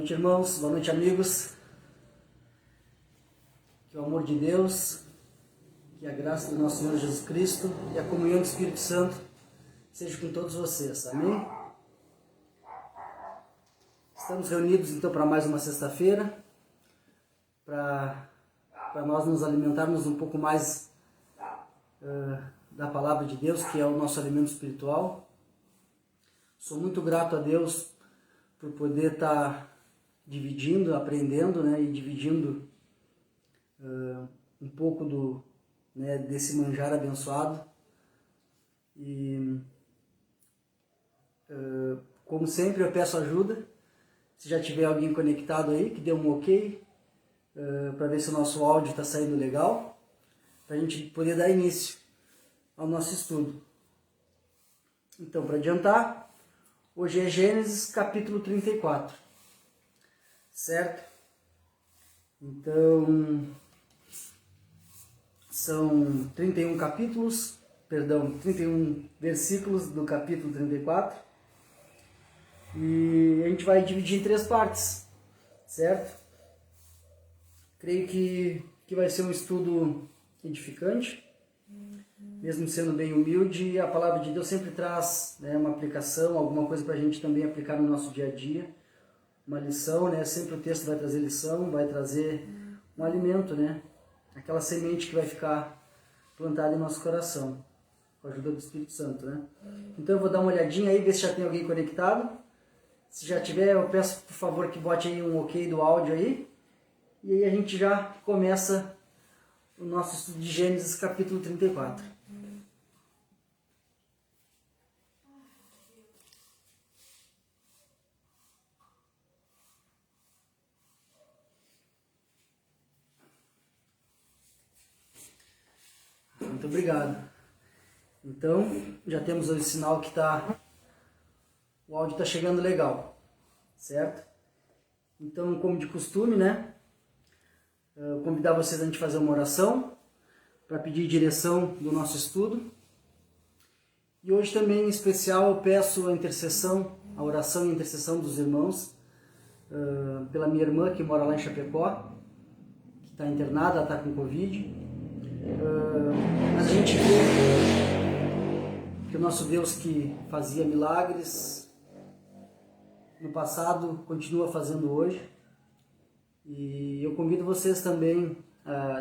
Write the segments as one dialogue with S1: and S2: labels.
S1: noite, irmãos. Boa noite, amigos. Que o amor de Deus, que a graça do nosso Senhor Jesus Cristo e a comunhão do Espírito Santo seja com todos vocês. Amém? Estamos reunidos, então, para mais uma sexta-feira, para nós nos alimentarmos um pouco mais da Palavra de Deus, que é o nosso alimento espiritual. Sou muito grato a Deus por poder estar dividindo, aprendendo, né, e dividindo um pouco desse manjar abençoado. E como sempre eu peço ajuda. Se já tiver alguém conectado aí, que dê um ok, para ver se o nosso áudio está saindo legal, para a gente poder dar início ao nosso estudo. Então, para adiantar, hoje é Gênesis capítulo 34, certo? Então, são 31 versículos do capítulo 34, e a gente vai dividir em 3 partes, certo? Creio que vai ser um estudo edificante, mesmo sendo bem humilde. A palavra de Deus sempre traz, né, uma aplicação, alguma coisa para a gente também aplicar no nosso dia a dia, uma lição, né? Sempre o texto vai trazer lição, vai trazer um alimento, né? Aquela semente que vai ficar plantada em nosso coração, com a ajuda do Espírito Santo, né? Então eu vou dar uma olhadinha aí, ver se já tem alguém conectado. Se já tiver, eu peço por favor que bote aí um ok do áudio aí, e aí a gente já começa o nosso estudo de Gênesis capítulo 34. Muito obrigado. Então, já temos o sinal que o áudio está chegando legal, certo? Então, como de costume, né? Convidar vocês a gente fazer uma oração para pedir direção do nosso estudo. E hoje também, em especial, eu peço a intercessão, a oração e a intercessão dos irmãos pela minha irmã que mora lá em Chapecó, que está internada, ela está com Covid. Mas a gente vê que o nosso Deus que fazia milagres no passado continua fazendo hoje. E eu convido vocês também,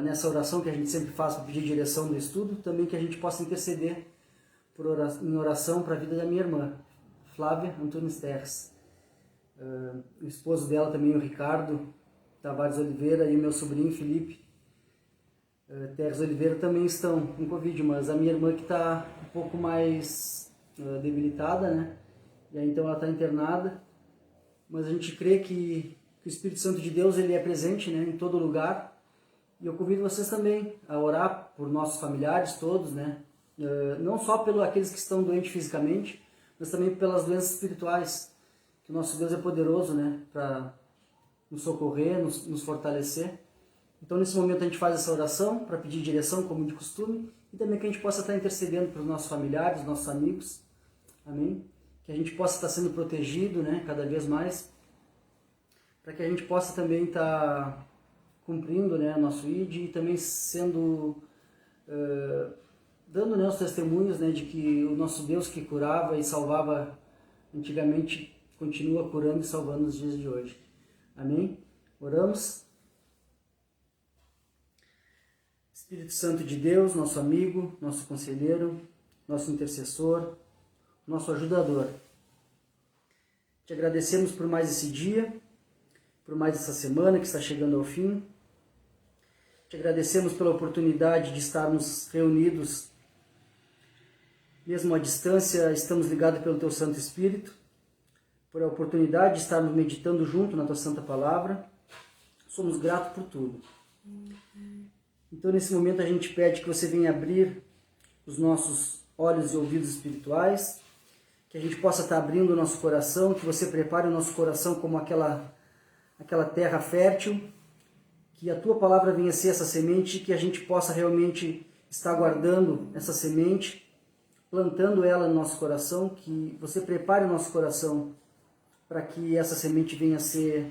S1: nessa oração que a gente sempre faz para pedir direção do estudo, também que a gente possa interceder em oração para a vida da minha irmã, Flávia Antunes Terres. O esposo dela também, o Ricardo Tavares Oliveira, e o meu sobrinho Felipe Terres Oliveira também estão com Covid, mas a minha irmã que está um pouco mais debilitada, né? E aí então ela está internada, mas a gente crê que o Espírito Santo de Deus ele é presente, né, em todo lugar. E eu convido vocês também a orar por nossos familiares todos, né? Não só pelos aqueles que estão doentes fisicamente, mas também pelas doenças espirituais, que o nosso Deus é poderoso, né, para nos socorrer, nos fortalecer. Então, nesse momento, a gente faz essa oração para pedir direção, como de costume, e também que a gente possa estar intercedendo para os nossos familiares, nossos amigos, amém? Que a gente possa estar sendo protegido, né, cada vez mais, para que a gente possa também estar cumprindo, né, nosso ID e também dando, né, os testemunhos, né, de que o nosso Deus que curava e salvava antigamente continua curando e salvando nos dias de hoje. Amém? Oramos. Espírito Santo de Deus, nosso amigo, nosso conselheiro, nosso intercessor, nosso ajudador. Te agradecemos por mais esse dia, por mais essa semana que está chegando ao fim. Te agradecemos pela oportunidade de estarmos reunidos, mesmo à distância, estamos ligados pelo Teu Santo Espírito, por a oportunidade de estarmos meditando junto na Tua Santa Palavra. Somos gratos por tudo. Então, nesse momento, a gente pede que você venha abrir os nossos olhos e ouvidos espirituais, que a gente possa estar abrindo o nosso coração, que você prepare o nosso coração como aquela terra fértil, que a Tua Palavra venha ser essa semente, que a gente possa realmente estar guardando essa semente, plantando ela no nosso coração, que você prepare o nosso coração para que essa semente venha a ser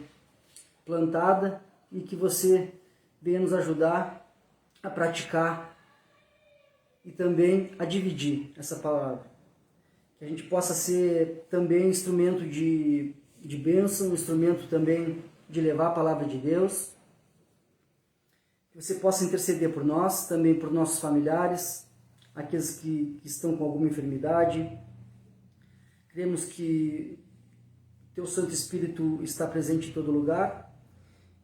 S1: plantada e que você venha nos ajudar a praticar e também a dividir essa palavra. Que a gente possa ser também instrumento de bênção, instrumento também de levar a palavra de Deus. Que você possa interceder por nós, também por nossos familiares, aqueles que estão com alguma enfermidade. Cremos que Teu Santo Espírito está presente em todo lugar.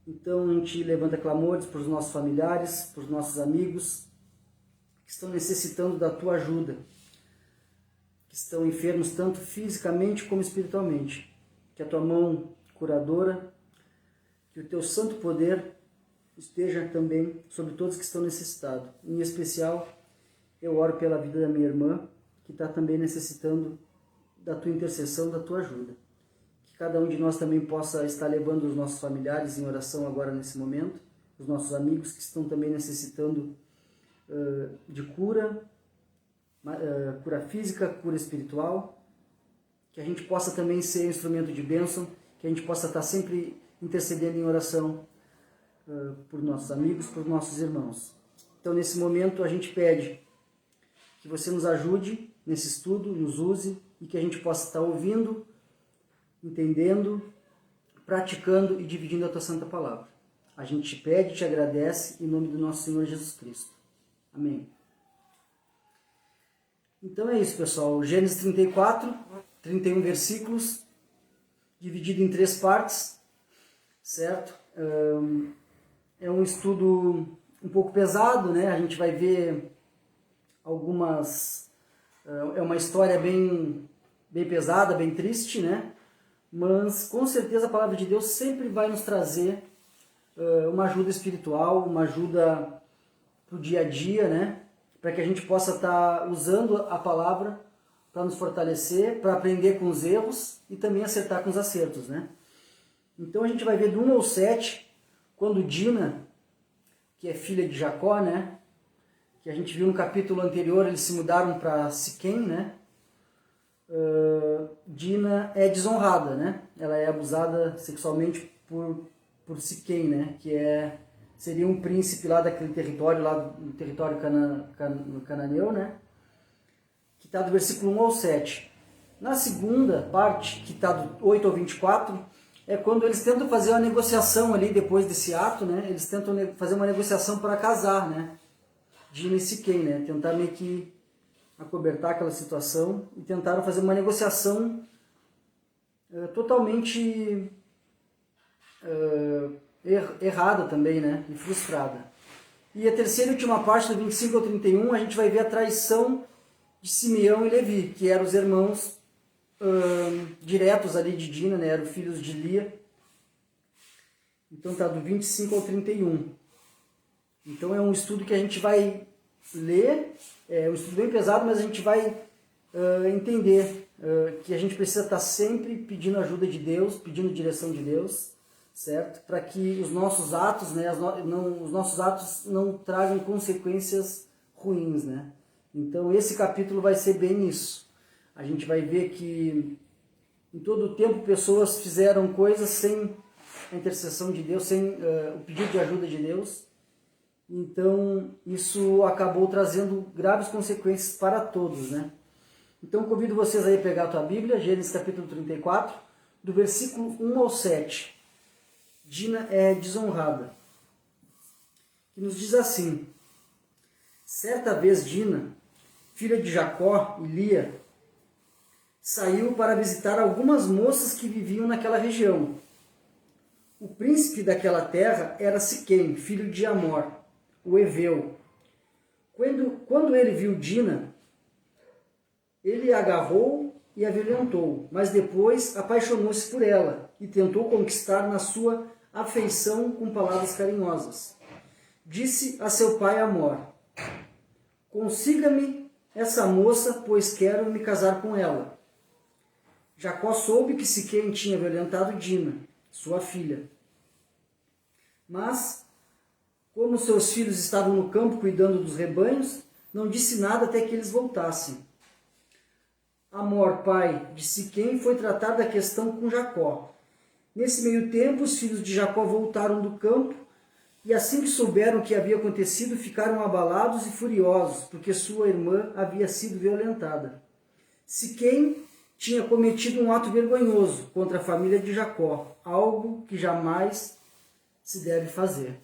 S1: Então a gente levanta clamores para os nossos familiares, para os nossos amigos, que estão necessitando da Tua ajuda, que estão enfermos tanto fisicamente como espiritualmente. Que a Tua mão curadora, que o Teu santo poder esteja também sobre todos que estão necessitados. Em especial, eu oro pela vida da minha irmã, que está também necessitando da Tua intercessão, da Tua ajuda. Que cada um de nós também possa estar levando os nossos familiares em oração agora nesse momento, os nossos amigos que estão também necessitando de cura, cura física, cura espiritual, que a gente possa também ser instrumento de bênção, que a gente possa estar sempre intercedendo em oração por nossos amigos, por nossos irmãos. Então, nesse momento, a gente pede que você nos ajude nesse estudo, nos use e que a gente possa estar ouvindo, entendendo, praticando e dividindo a Tua Santa Palavra. A gente te pede e te agradece em nome do nosso Senhor Jesus Cristo. Amém. Então é isso, pessoal. Gênesis 34, 31 versículos, dividido em 3 partes, certo? É um estudo um pouco pesado, né? A gente vai ver algumas... É uma história bem pesada, bem triste, né? Mas com certeza a palavra de Deus sempre vai nos trazer uma ajuda espiritual, uma ajuda para o dia a dia, né? Para que a gente possa estar usando a palavra para nos fortalecer, para aprender com os erros e também acertar com os acertos, né? Então a gente vai ver do 1 ao 7, quando Dina, que é filha de Jacó, né? Que a gente viu no capítulo anterior, eles se mudaram para Siquém, né? Dina é desonrada, né? Ela é abusada sexualmente por Siquém, né? Que seria um príncipe lá daquele território, lá no território cananeu, né? Que está do versículo 1 ao 7. Na segunda parte, que está do 8 ao 24, é quando eles tentam fazer uma negociação ali, depois desse ato, né? Eles tentam fazer uma negociação para casar, né? Dina e Siquém, né? Tentar meio que acobertar aquela situação e tentaram fazer uma negociação totalmente errada também, né? E frustrada. E a terceira e última parte, do 25 ao 31, a gente vai ver a traição de Simeão e Levi, que eram os irmãos diretos ali de Dina, né? Eram filhos de Lia. Então tá do 25 ao 31. Então é um estudo que a gente vai ler, é um estudo bem pesado, mas a gente vai entender que a gente precisa estar sempre pedindo ajuda de Deus, pedindo direção de Deus, certo? Para que os nossos atos, né, os nossos atos não tragam consequências ruins, né? Então esse capítulo vai ser bem isso. A gente vai ver que em todo o tempo pessoas fizeram coisas sem a intercessão de Deus, sem o pedido de ajuda de Deus. Então isso acabou trazendo graves consequências para todos, né? Então convido vocês aí a pegar a tua Bíblia, Gênesis capítulo 34, do versículo 1 ao 7. Dina é desonrada. Que nos diz assim: certa vez Dina, filha de Jacó e Lia, saiu para visitar algumas moças que viviam naquela região. O príncipe daquela terra era Siquém, filho de Amor, o Eveu. Quando ele viu Dina, ele a agarrou e a violentou, mas depois apaixonou-se por ela e tentou conquistar na sua afeição com palavras carinhosas. Disse a seu pai Amor: consiga-me essa moça, pois quero me casar com ela. Jacó soube que Siquém tinha violentado Dina, sua filha. Mas, como seus filhos estavam no campo cuidando dos rebanhos, não disse nada até que eles voltassem. Amor, pai de Siquém, foi tratar da questão com Jacó. Nesse meio tempo, os filhos de Jacó voltaram do campo, e assim que souberam o que havia acontecido, ficaram abalados e furiosos, porque sua irmã havia sido violentada. Siquém tinha cometido um ato vergonhoso contra a família de Jacó, algo que jamais se deve fazer.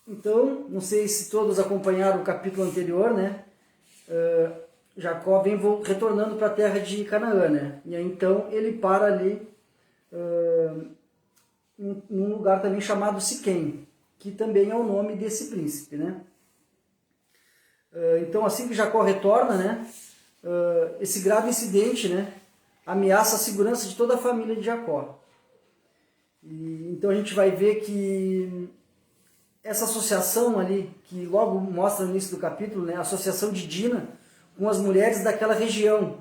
S1: Então, não sei se todos acompanharam o capítulo anterior, né? Jacó vem retornando para a terra de Canaã, né? E aí, então ele para ali num lugar também chamado Siquém, que também é o nome desse príncipe, né? Então, assim que Jacó retorna, né? Esse grave incidente, né? Ameaça a segurança de toda a família de Jacó. Então a gente vai ver que essa associação ali, que logo mostra no início do capítulo, né, a associação de Dina com as mulheres daquela região.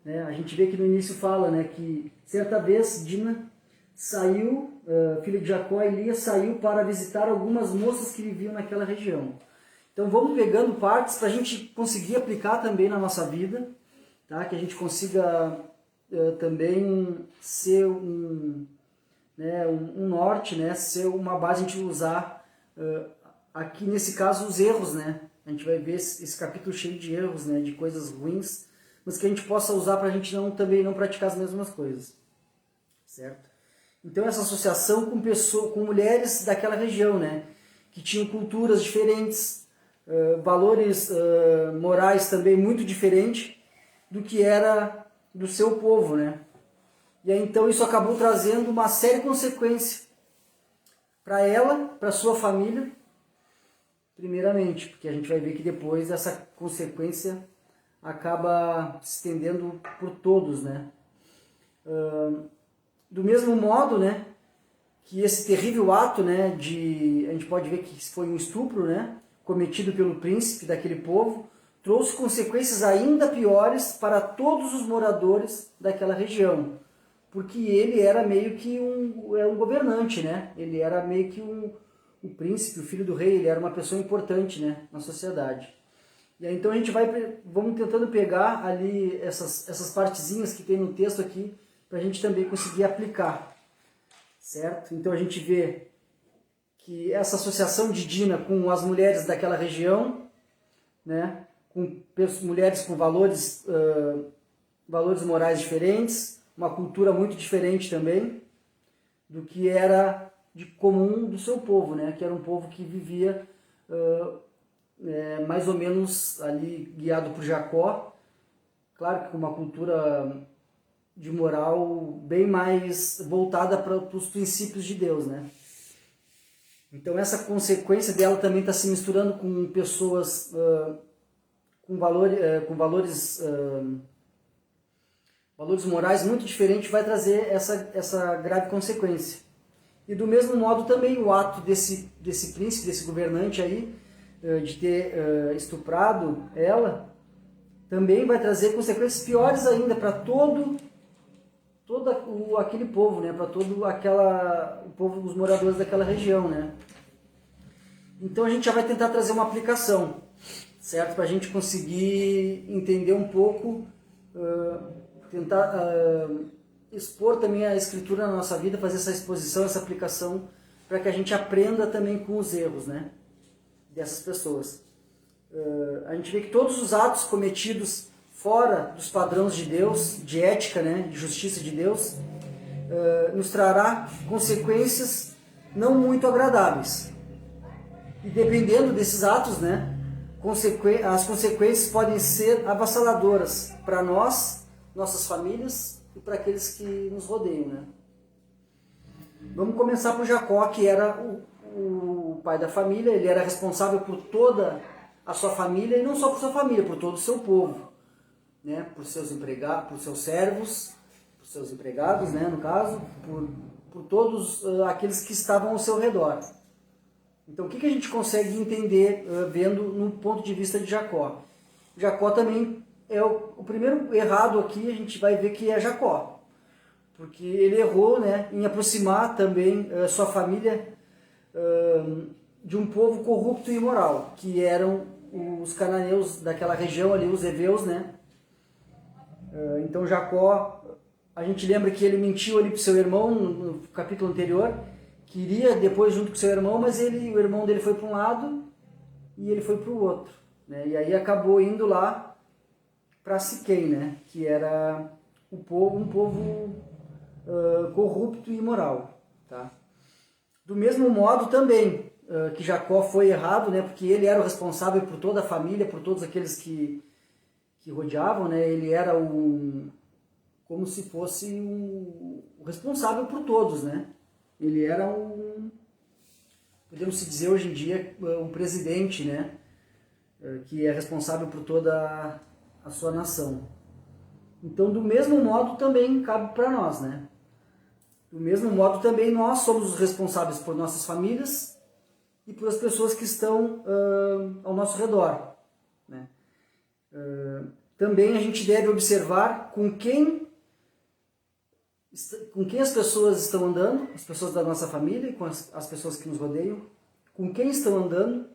S1: Né? A gente vê que no início fala, né, que certa vez Dina saiu, filha de Jacó e Lia, saiu para visitar algumas moças que viviam naquela região. Então vamos pegando partes para a gente conseguir aplicar também na nossa vida, tá? Que a gente consiga também ser um norte, né? Ser uma base a gente usar aqui nesse caso os erros, né? A gente vai ver esse capítulo cheio de erros, né? De coisas ruins, mas que a gente possa usar para a gente também não praticar as mesmas coisas, certo? Então essa associação com mulheres daquela região, né? Que tinham culturas diferentes, valores morais também muito diferentes do que era do seu povo, né? E aí, então isso acabou trazendo uma série de consequências para ela, para sua família, primeiramente, porque a gente vai ver que depois essa consequência acaba se estendendo por todos, né? Do mesmo modo, né, que esse terrível ato, né, a gente pode ver que foi um estupro, né, cometido pelo príncipe daquele povo, trouxe consequências ainda piores para todos os moradores daquela região, porque ele era meio que um governante, né? Ele era meio que um príncipe, o filho do rei, ele era uma pessoa importante, né, na sociedade. E aí, então a gente vamos tentando pegar ali essas partezinhas que tem no texto aqui, para a gente também conseguir aplicar, certo? Então a gente vê que essa associação de Dina com as mulheres daquela região, né, com mulheres com valores morais diferentes, uma cultura muito diferente também do que era de comum do seu povo, né, que era um povo que vivia mais ou menos ali guiado por Jacó, claro que com uma cultura de moral bem mais voltada para os princípios de Deus, né? Então essa consequência dela também está se misturando com pessoas com valores morais muito diferentes, vai trazer essa grave consequência. E do mesmo modo também o ato desse príncipe, desse governante aí, de ter estuprado ela, também vai trazer consequências piores ainda para todo aquele povo, né? Para todo o povo, os moradores daquela região, né? Então a gente já vai tentar trazer uma aplicação, certo? Para a gente conseguir entender um pouco, tentar expor também a escritura na nossa vida, fazer essa exposição, essa aplicação, para que a gente aprenda também com os erros, né, dessas pessoas. A gente vê que todos os atos cometidos fora dos padrões de Deus, de ética, né, de justiça de Deus, nos trará consequências não muito agradáveis. E dependendo desses atos, né, as consequências podem ser avassaladoras para nós, nossas famílias e para aqueles que nos rodeiam, né? Vamos começar por Jacó, que era o pai da família. Ele era responsável por toda a sua família, e não só por sua família, por todo o seu povo, né? Por seus empregados, por seus servos, por seus empregados, né, no caso, por todos aqueles que estavam ao seu redor. Então o que a gente consegue entender vendo no ponto de vista de Jacó? Jacó também é o primeiro errado aqui, a gente vai ver que é Jacó, porque ele errou, né, em aproximar também sua família de um povo corrupto e imoral, que eram os cananeus daquela região ali, os heveus, né, Então Jacó, a gente lembra que ele mentiu ali para o seu irmão no capítulo anterior, que iria depois junto com seu irmão, mas o irmão dele foi para um lado e ele foi para o outro, né? E aí acabou indo lá para Siquém, né? Que era um povo corrupto e imoral, tá? Do mesmo modo também que Jacó foi errado, né? Porque ele era o responsável por toda a família, por todos aqueles que rodeavam, né? Ele era como se fosse o responsável por todos, né? Ele era podemos dizer hoje em dia, um presidente, né? Que é responsável por toda a sua nação. Então, do mesmo modo, também cabe para nós, né? Do mesmo modo, também nós somos os responsáveis por nossas famílias e por as pessoas que estão ao nosso redor, né? Também a gente deve observar com quem as pessoas estão andando, as pessoas da nossa família, com as pessoas que nos rodeiam, com quem estão andando,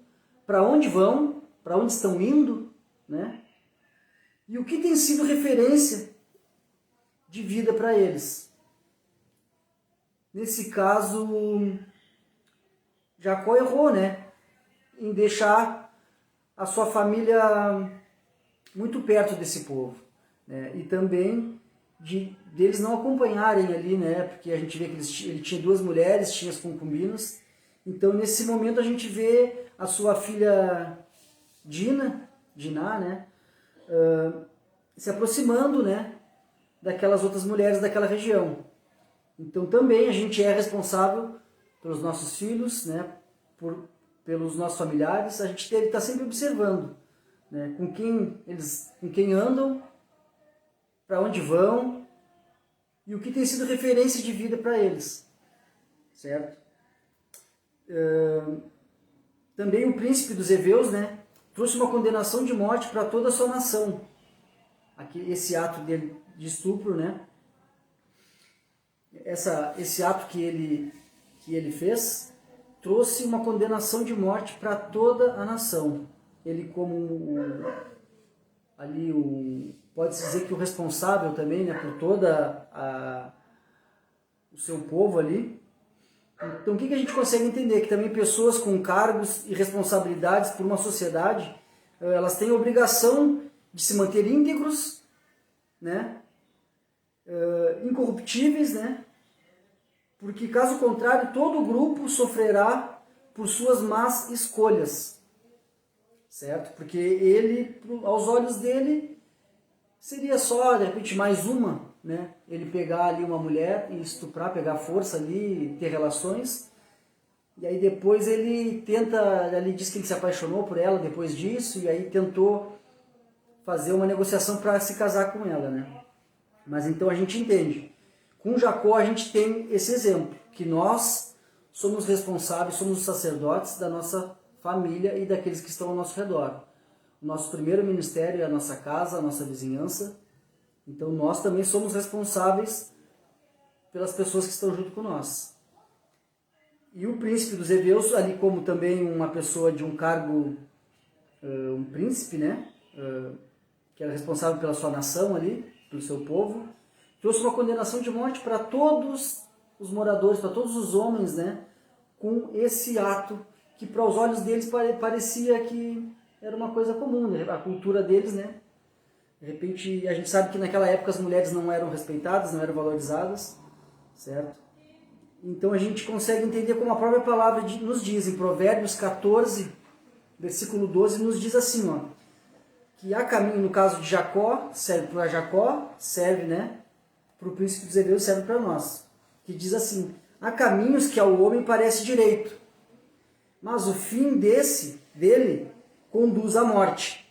S1: para onde vão, para onde estão indo, né? E o que tem sido referência de vida para eles. Nesse caso, Jacó errou, né? Em deixar a sua família muito perto desse povo, né? E também deles não acompanharem ali, né? Porque a gente vê que ele tinha 2 mulheres, tinha as concubinas. Então, nesse momento, a gente vê a sua filha Diná, né? Se aproximando, né? Daquelas outras mulheres daquela região. Então, também a gente é responsável pelos nossos filhos, né? Pelos nossos familiares. A gente deve estar sempre observando, né? Com quem andam, para onde vão e o que tem sido referência de vida para eles, certo? Também o príncipe dos heveus, né, trouxe uma condenação de morte para toda a sua nação. Esse ato dele de estupro, né? Esse ato que ele fez trouxe uma condenação de morte para toda a nação. Ele pode-se dizer que o responsável também, né, por toda o seu povo ali. Então, o que a gente consegue entender? Que também pessoas com cargos e responsabilidades por uma sociedade, elas têm a obrigação de se manter íntegros, né, incorruptíveis, né, porque caso contrário, todo o grupo sofrerá por suas más escolhas, certo? Porque ele, aos olhos dele, seria só, de repente, mais uma, né? Ele pegar ali uma mulher e estuprar, pegar força ali, ter relações. E aí depois ele diz que ele se apaixonou por ela depois disso, e aí tentou fazer uma negociação para se casar com ela, né? Mas então a gente entende. Com Jacó a gente tem esse exemplo, que nós somos responsáveis, somos os sacerdotes da nossa família e daqueles que estão ao nosso redor. O nosso primeiro ministério é a nossa casa, a nossa vizinhança. Então nós também somos responsáveis pelas pessoas que estão junto com nós. E o príncipe dos heveus, ali como também uma pessoa de um cargo, um príncipe, né? Que era responsável pela sua nação ali, pelo seu povo, trouxe uma condenação de morte para todos os moradores, para todos os homens, né? Com esse ato que para os olhos deles parecia que era uma coisa comum, né? A cultura deles, né? De repente, a gente sabe que naquela época as mulheres não eram respeitadas, não eram valorizadas, certo? Então a gente consegue entender como a própria palavra nos diz, em Provérbios 14, versículo 12, nos diz assim, ó, que há caminho, no caso de Jacó, serve para Jacó, serve, né, para o príncipe dos heveus, serve para nós, que diz assim, há caminhos que ao homem parece direito, mas o fim dele conduz à morte.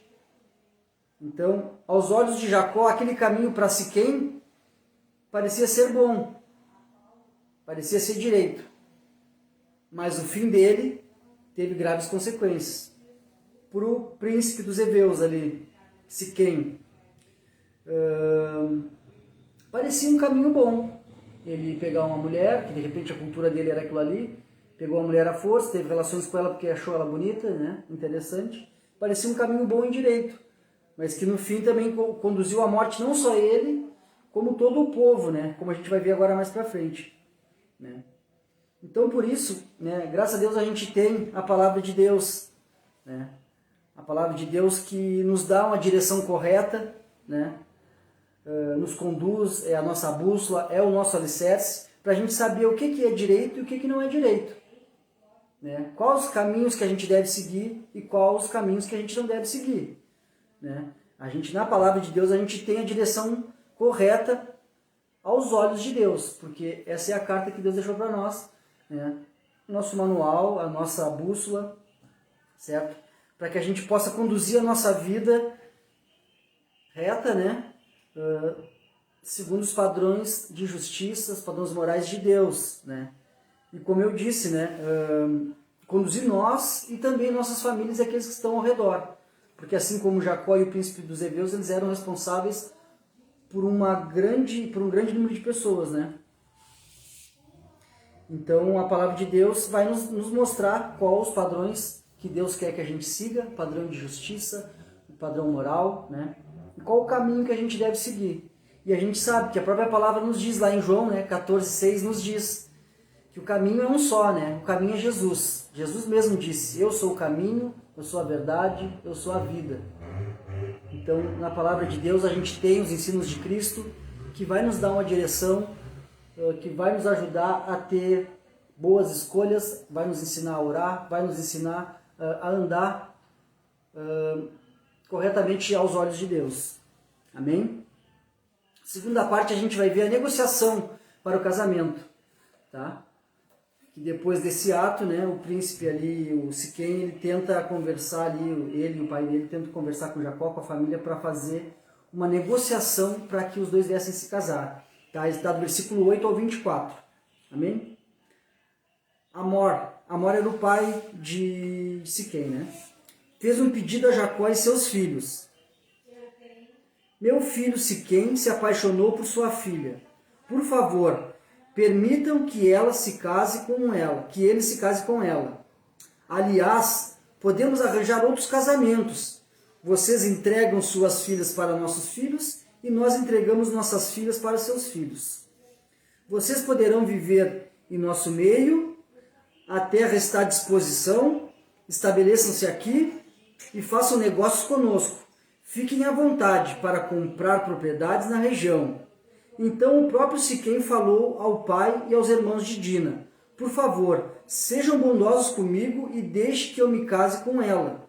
S1: Então, aos olhos de Jacó, aquele caminho para Siquém parecia ser bom, parecia ser direito, mas o fim dele teve graves consequências. Para o príncipe dos heveus ali, Siquém, parecia um caminho bom. Ele pegar uma mulher, que de repente a cultura dele era aquilo ali, pegou a mulher à força, teve relações com ela porque achou ela bonita, né? Interessante. Parecia um caminho bom e direito. mas que no fim também conduziu à morte não só ele, como todo o povo, né? Como a gente vai ver agora mais para frente, né? Então, por isso, né, graças a Deus a gente tem a palavra de Deus, né? A palavra de Deus que nos dá uma direção correta, né? Nos conduz, é a nossa bússola, é o nosso alicerce, para a gente saber o que é direito e o que não é direito, né? Quais os caminhos que a gente deve seguir e quais os caminhos que a gente não deve seguir, né? A gente, na palavra de Deus, a gente tem a direção correta aos olhos de Deus, porque essa é a carta que Deus deixou para nós, né? Nosso manual, a nossa bússola, certo? Para que a gente possa conduzir a nossa vida reta, né? Segundo os padrões de justiça, os padrões morais de Deus, né? E como eu disse, né? Conduzir nós e também nossas famílias e aqueles que estão ao redor. Porque assim como Jacó e o príncipe dos heveus, eles eram responsáveis por um grande número de pessoas, né? Então a palavra de Deus vai nos mostrar quais os padrões que Deus quer que a gente siga, padrão de justiça, padrão moral, né? E qual o caminho que a gente deve seguir. E a gente sabe que a própria palavra nos diz lá em João, né, 14,6 nos diz que o caminho é um só, né? O caminho é Jesus. Jesus mesmo disse, eu sou o caminho, eu sou a verdade, eu sou a vida. Então, na palavra de Deus, a gente tem os ensinos de Cristo, que vai nos dar uma direção, que vai nos ajudar a ter boas escolhas, vai nos ensinar a orar, vai nos ensinar a andar corretamente aos olhos de Deus. Amém? Segunda parte, a gente vai ver a negociação para o casamento, tá? Que depois desse ato, né, o príncipe ali, o Siquém, ele tenta conversar ali, ele e o pai dele tentam conversar com Jacó, com a família, para fazer uma negociação para que os dois viessem se casar. Tá? Está do versículo 8 ao 24. Amém? Amor era o pai de Siquém, né? Fez um pedido a Jacó e seus filhos. Meu filho Siquém se apaixonou por sua filha. Por favor, permitam que ela se case com ela, que ele se case com ela. Aliás, podemos arranjar outros casamentos. Vocês entregam suas filhas para nossos filhos e nós entregamos nossas filhas para seus filhos. Vocês poderão viver em nosso meio, a terra está à disposição, estabeleçam-se aqui e façam negócios conosco. Fiquem à vontade para comprar propriedades na região. Então o próprio Siquém falou ao pai e aos irmãos de Dina, por favor, sejam bondosos comigo e deixe que eu me case com ela.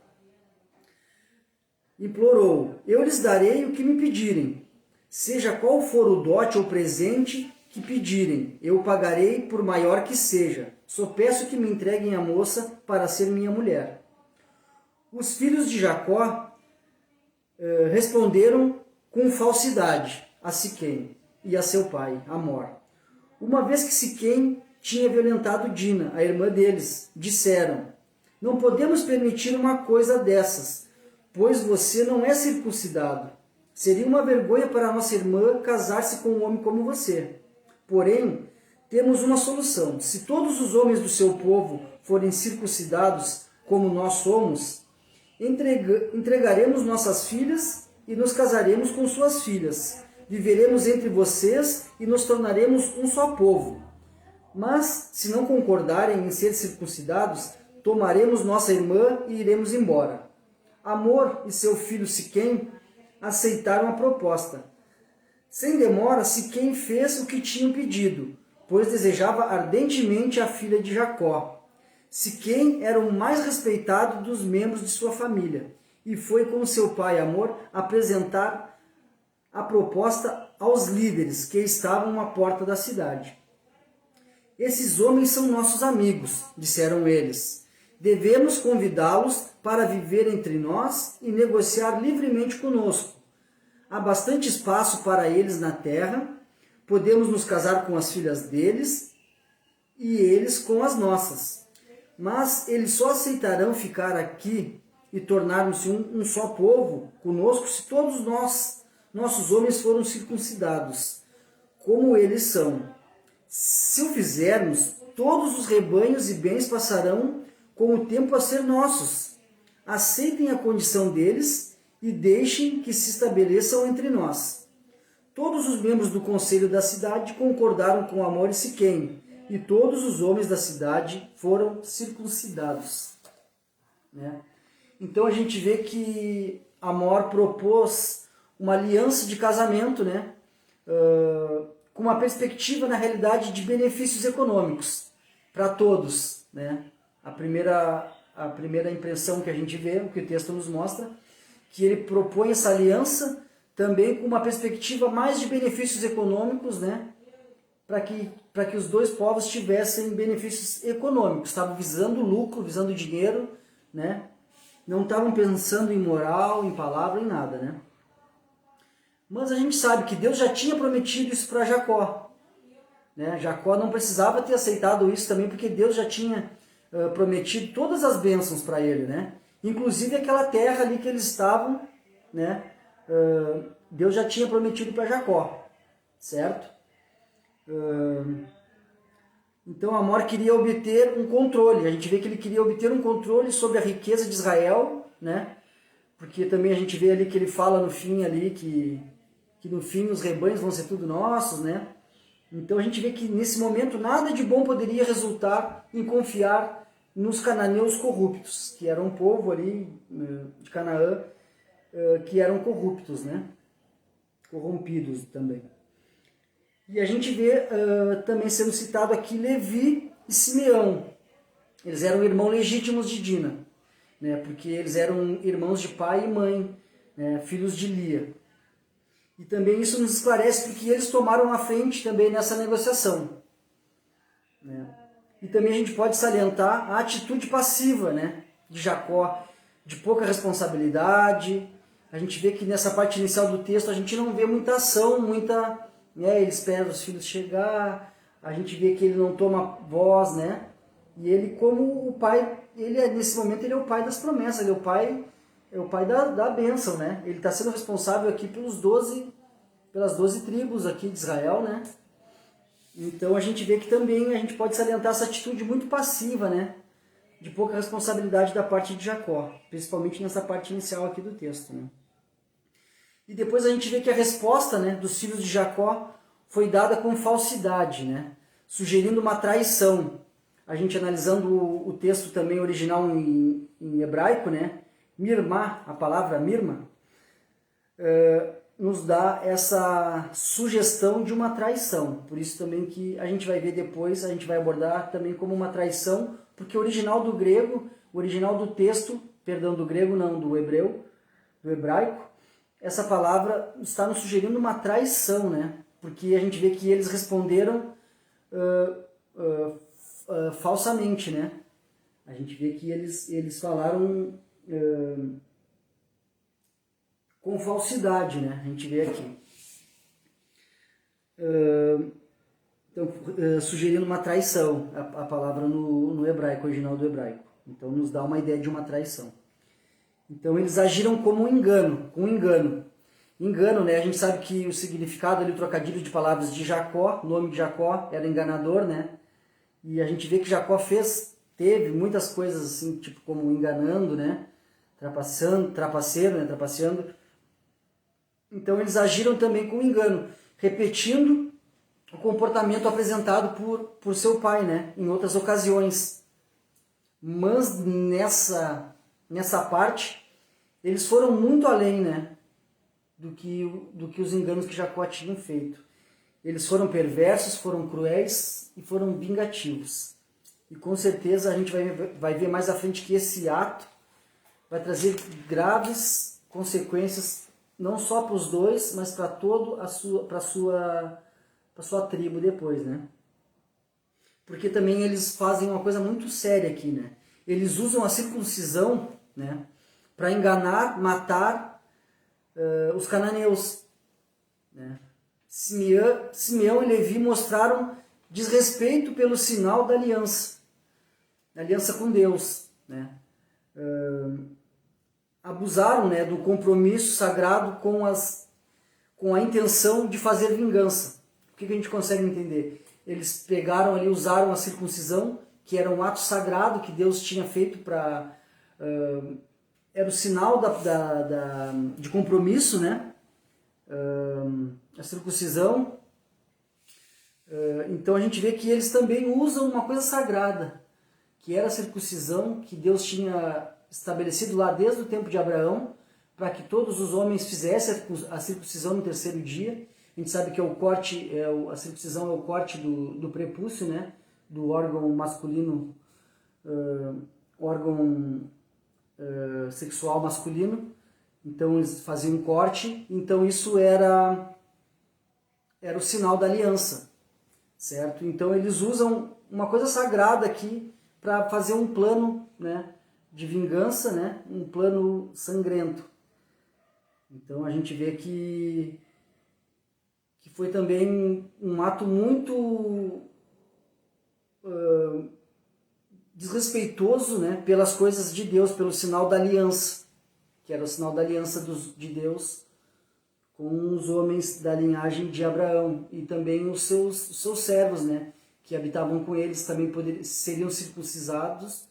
S1: Implorou, eu lhes darei o que me pedirem. Seja qual for o dote ou presente que pedirem, eu o pagarei por maior que seja. Só peço que me entreguem a moça para ser minha mulher. Os filhos de Jacó responderam com falsidade a Siquém e a seu pai, Amor. Uma vez que Siquém tinha violentado Dina, a irmã deles, disseram, não podemos permitir uma coisa dessas, pois você não é circuncidado. Seria uma vergonha para nossa irmã casar-se com um homem como você. Porém, temos uma solução. Se todos os homens do seu povo forem circuncidados como nós somos, entregaremos nossas filhas e nos casaremos com suas filhas. Viveremos entre vocês e nos tornaremos um só povo. Mas, se não concordarem em ser circuncidados, tomaremos nossa irmã e iremos embora. Amor e seu filho Siquém aceitaram a proposta. Sem demora, Siquém fez o que tinham pedido, pois desejava ardentemente a filha de Jacó. Siquém era o mais respeitado dos membros de sua família, e foi com seu pai Amor apresentar a proposta aos líderes que estavam à porta da cidade. Esses homens são nossos amigos, disseram eles. Devemos convidá-los para viver entre nós e negociar livremente conosco. Há bastante espaço para eles na terra, podemos nos casar com as filhas deles e eles com as nossas. Mas eles só aceitarão ficar aqui e tornarmos-se um só povo conosco se todos nossos homens foram circuncidados, como eles são. Se o fizermos, todos os rebanhos e bens passarão com o tempo a ser nossos. Aceitem a condição deles e deixem que se estabeleçam entre nós. Todos os membros do conselho da cidade concordaram com Amor e Siquém, e todos os homens da cidade foram circuncidados. Né? Então a gente vê que Amor propôs uma aliança de casamento, né? Com uma perspectiva, na realidade, de benefícios econômicos para todos. Né? A primeira impressão que a gente vê, o que o texto nos mostra, que ele propõe essa aliança também com uma perspectiva mais de benefícios econômicos, né? Para que os dois povos tivessem benefícios econômicos. Estavam visando lucro, visando dinheiro, né? Não estavam pensando em moral, em palavra, em nada, né? Mas a gente sabe que Deus já tinha prometido isso para Jacó. Né? Jacó não precisava ter aceitado isso também, porque Deus já tinha prometido todas as bênçãos para ele, né? Inclusive aquela terra ali que eles estavam, né? Deus já tinha prometido para Jacó, certo? Então Amor queria obter um controle. A gente vê que ele queria obter um controle sobre a riqueza de Israel, né? Porque também a gente vê ali que ele fala no fim ali que no fim os rebanhos vão ser tudo nossos, né? Então a gente vê que nesse momento nada de bom poderia resultar em confiar nos cananeus corruptos, que eram um povo ali de Canaã, que eram corruptos, né? Corrompidos também. E a gente vê também sendo citado aqui Levi e Simeão. Eles eram irmãos legítimos de Dina, né? Porque eles eram irmãos de pai e mãe, né? Filhos de Lia. E também isso nos esclarece porque eles tomaram a frente também nessa negociação. Né? E também a gente pode salientar a atitude passiva, né, de Jacó, de pouca responsabilidade. A gente vê que nessa parte inicial do texto a gente não vê muita ação, ele espera os filhos chegar, a gente vê que ele não toma voz, né? E ele, como o pai, nesse momento ele é o pai das promessas, ele é o pai da bênção, né? Ele está sendo responsável aqui pelas 12 tribos aqui de Israel, né? Então a gente vê que também a gente pode salientar essa atitude muito passiva, né? De pouca responsabilidade da parte de Jacó, principalmente nessa parte inicial aqui do texto, né? E depois a gente vê que a resposta, né, dos filhos de Jacó foi dada com falsidade, né? Sugerindo uma traição. A gente analisando o texto também original em hebraico, né? Mirmá, a palavra mirma, nos dá essa sugestão de uma traição. Por isso também que a gente vai ver depois, a gente vai abordar também como uma traição, porque o original do grego, o original do texto, perdão, do grego não, do hebreu, do hebraico, essa palavra está nos sugerindo uma traição, né? Porque a gente vê que eles responderam falsamente, né? A gente vê que eles falaram com falsidade, né? A gente vê aqui. Então, sugerindo uma traição, a palavra no hebraico, original do hebraico. Então, nos dá uma ideia de uma traição. Então, eles agiram como um engano, com um engano. Engano, né? A gente sabe que o significado ali, o trocadilho de palavras de Jacó, o nome de Jacó era enganador, né? E a gente vê que Jacó teve muitas coisas assim, tipo como enganando, né? Trapaceiro, né? Trapaceando. Então eles agiram também com engano, repetindo o comportamento apresentado por seu pai, né? Em outras ocasiões. Mas nessa parte, eles foram muito além, né? Do que os enganos que Jacó tinha feito. Eles foram perversos, foram cruéis e foram vingativos. E com certeza a gente vai ver mais à frente que esse ato vai trazer graves consequências, não só para os dois, mas para toda para sua tribo depois, né? Porque também eles fazem uma coisa muito séria aqui, né? Eles usam a circuncisão, né, para enganar, matar os cananeus, né? Simeão e Levi mostraram desrespeito pelo sinal da aliança com Deus, né? Abusaram, né, do compromisso sagrado com a intenção de fazer vingança. O que a gente consegue entender? Eles pegaram ali, usaram a circuncisão, que era um ato sagrado que Deus tinha feito para era o sinal de compromisso, né? A circuncisão. Então a gente vê que eles também usam uma coisa sagrada, que era a circuncisão, que Deus tinha estabelecido lá desde o tempo de Abraão, para que todos os homens fizessem a circuncisão no terceiro dia. A gente sabe que é o corte, a circuncisão é o corte do prepúcio, né? Do órgão masculino, órgão sexual masculino. Então eles faziam um corte, então isso era o sinal da aliança, certo? Então eles usam uma coisa sagrada aqui para fazer um plano, né, de vingança, né, um plano sangrento. Então a gente vê que foi também um ato muito desrespeitoso, né, pelas coisas de Deus, pelo sinal da aliança, que era o sinal da aliança de Deus com os homens da linhagem de Abraão e também os seus servos, né, que habitavam com eles, também seriam circuncidados,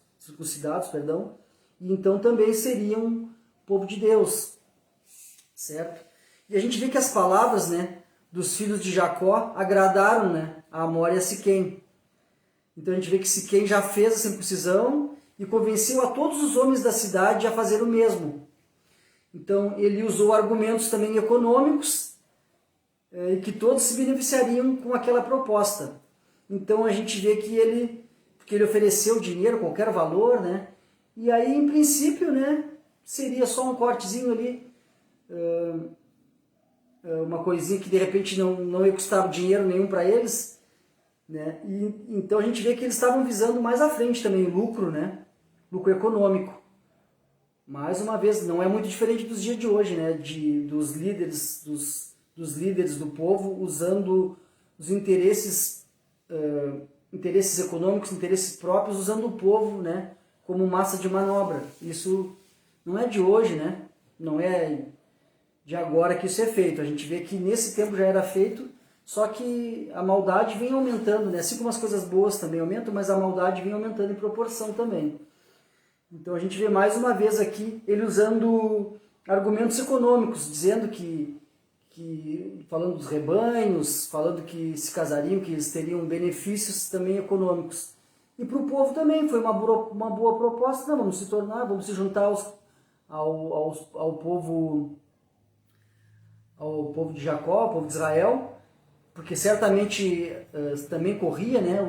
S1: e então também seriam povo de Deus, certo? E a gente vê que as palavras, né, dos filhos de Jacó agradaram, né, a Amor e a Siquém. Então a gente vê que Siquém já fez a circuncisão e convenceu a todos os homens da cidade a fazer o mesmo. Então ele usou argumentos também econômicos e que todos se beneficiariam com aquela proposta. Então a gente vê que ele ofereceu dinheiro, qualquer valor, né? E aí em princípio, né, seria só um cortezinho ali, uma coisinha que de repente não ia custar dinheiro nenhum para eles, né? E então a gente vê que eles estavam visando mais à frente também lucro, né? Lucro econômico. Mais uma vez, não é muito diferente dos dias de hoje, né? Dos líderes do povo usando os interesses econômicos, interesses próprios, usando o povo, né, como massa de manobra. Isso não é de hoje, né? Não é de agora que isso é feito. A gente vê que nesse tempo já era feito, só que a maldade vem aumentando, né? Assim como as coisas boas também aumentam, mas a maldade vem aumentando em proporção também. Então a gente vê mais uma vez aqui ele usando argumentos econômicos, dizendo que falando dos rebanhos, falando que se casariam, que eles teriam benefícios também econômicos. E para o povo também foi uma boa proposta, não, vamos se tornar, vamos se juntar ao povo de Jacó, ao povo de Israel, porque certamente também corria, né,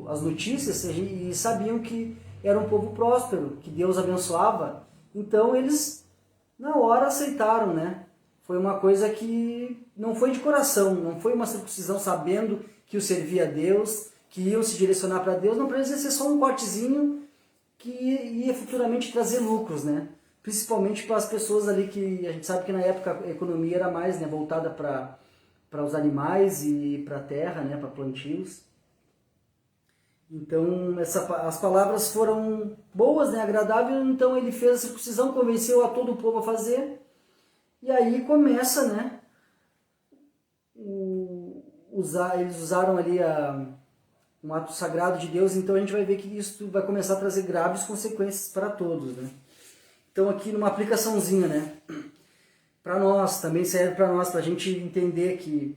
S1: as notícias e sabiam que era um povo próspero, que Deus abençoava. Então eles na hora aceitaram, né? Foi uma coisa que não foi de coração, não foi uma circuncisão sabendo que o servia a Deus, que iam se direcionar para Deus, não precisa ser só um cortezinho que ia futuramente trazer lucros, né? Principalmente para as pessoas ali que a gente sabe que na época a economia era mais, né, voltada para os animais e para a terra, né, para plantios. Então as palavras foram boas, né, agradáveis, então ele fez a circuncisão, convenceu a todo o povo a fazer. E aí começa, né, eles usaram ali um ato sagrado de Deus, então a gente vai ver que isso vai começar a trazer graves consequências para todos, né. Então aqui numa aplicaçãozinha, né, para nós, também serve para nós, para a gente entender que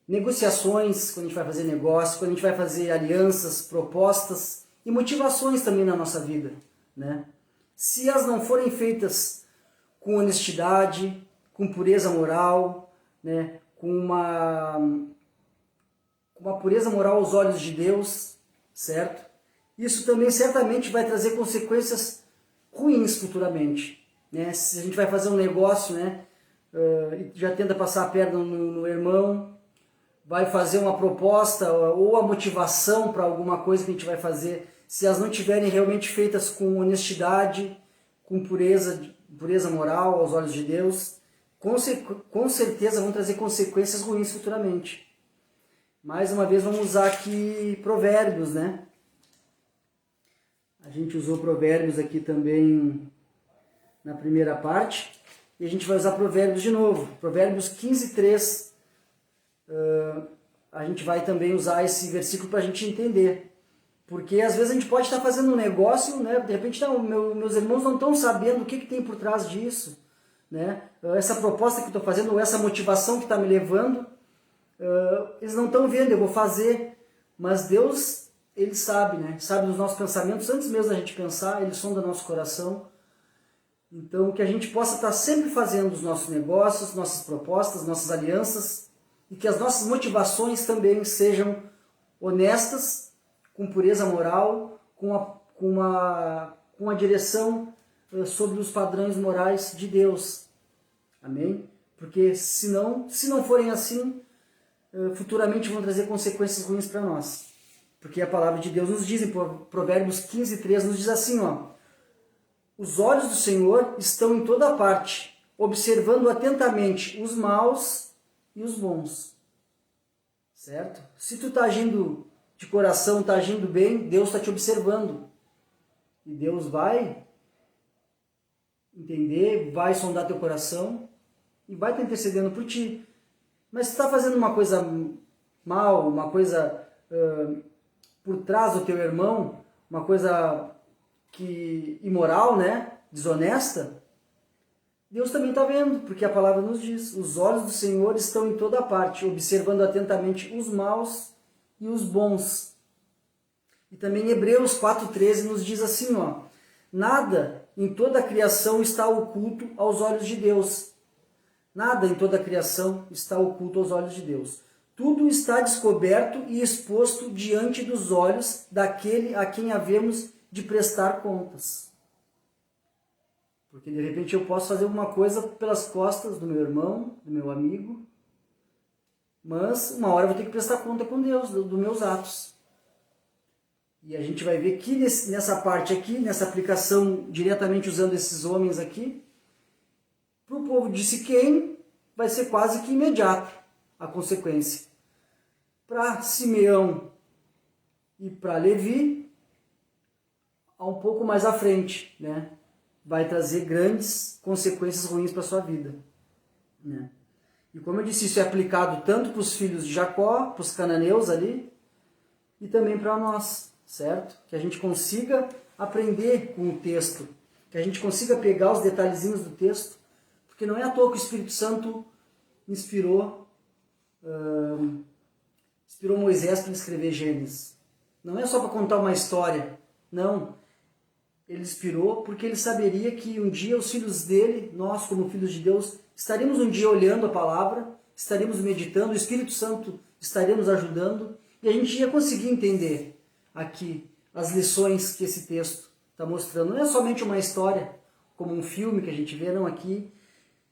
S1: negociações, quando a gente vai fazer negócio, quando a gente vai fazer alianças, propostas e motivações também na nossa vida, né, se elas não forem feitas com honestidade, com pureza moral, né, com uma pureza moral aos olhos de Deus, certo? Isso também certamente vai trazer consequências ruins futuramente, né? Se a gente vai fazer um negócio, né, e já tenta passar a perna no irmão, vai fazer uma proposta ou a motivação para alguma coisa que a gente vai fazer, se elas não estiverem realmente feitas com honestidade, com pureza moral aos olhos de Deus, com certeza vão trazer consequências ruins futuramente. Mais uma vez vamos usar aqui provérbios, né? A gente usou provérbios aqui também na primeira parte, e a gente vai usar provérbios de novo. Provérbios 15:3. A gente vai também usar esse versículo para a gente entender Porque às vezes a gente pode estar fazendo um negócio, né? De repente meus irmãos não estão sabendo o que tem por trás disso. Né? Essa proposta que eu estou fazendo, ou essa motivação que está me levando, eles não estão vendo, eu vou fazer. Mas Deus, Ele sabe, né? Sabe dos nossos pensamentos, antes mesmo da gente pensar, Ele sonda nosso coração. Então, que a gente possa estar sempre fazendo os nossos negócios, nossas propostas, nossas alianças, e que as nossas motivações também sejam honestas, com pureza moral, com a direção sobre os padrões morais de Deus. Amém? Porque se não forem assim, futuramente vão trazer consequências ruins para nós. Porque a palavra de Deus nos diz, em Provérbios 15:3, nos diz assim, ó: os olhos do Senhor estão em toda parte, observando atentamente os maus e os bons. Certo? Se tu está agindo de coração, está agindo bem, Deus está te observando. E Deus vai entender, vai sondar teu coração e vai estar intercedendo por ti. Mas se está fazendo uma coisa mal, uma coisa por trás do teu irmão, uma coisa imoral, né? Desonesta, Deus também está vendo, porque a palavra nos diz: os olhos do Senhor estão em toda parte, observando atentamente os maus e os bons. E também Hebreus 4:13 nos diz assim, ó: nada em toda a criação está oculto aos olhos de Deus. Nada em toda a criação está oculto aos olhos de Deus. Tudo está descoberto e exposto diante dos olhos daquele a quem havemos de prestar contas. Porque de repente eu posso fazer alguma coisa pelas costas do meu irmão, do meu amigo, mas uma hora eu vou ter que prestar conta com Deus dos meus atos. E a gente vai ver que nessa parte aqui, nessa aplicação diretamente usando esses homens aqui, para o povo de Siquém vai ser quase que imediato a consequência. Para Simeão e para Levi, um pouco mais à frente, né? Vai trazer grandes consequências ruins para a sua vida. Né? E como eu disse, isso é aplicado tanto para os filhos de Jacó, para os cananeus ali, e também para nós, certo? Que a gente consiga aprender com o texto, que a gente consiga pegar os detalhezinhos do texto, porque não é à toa que o Espírito Santo inspirou Moisés para escrever Gênesis. Não é só para contar uma história, não. Ele inspirou porque ele saberia que um dia os filhos dele, nós como filhos de Deus, estaríamos um dia olhando a palavra, estaríamos meditando, o Espírito Santo estaria nos ajudando e a gente ia conseguir entender aqui as lições que esse texto está mostrando. Não é somente uma história, como um filme que a gente vê, não. Aqui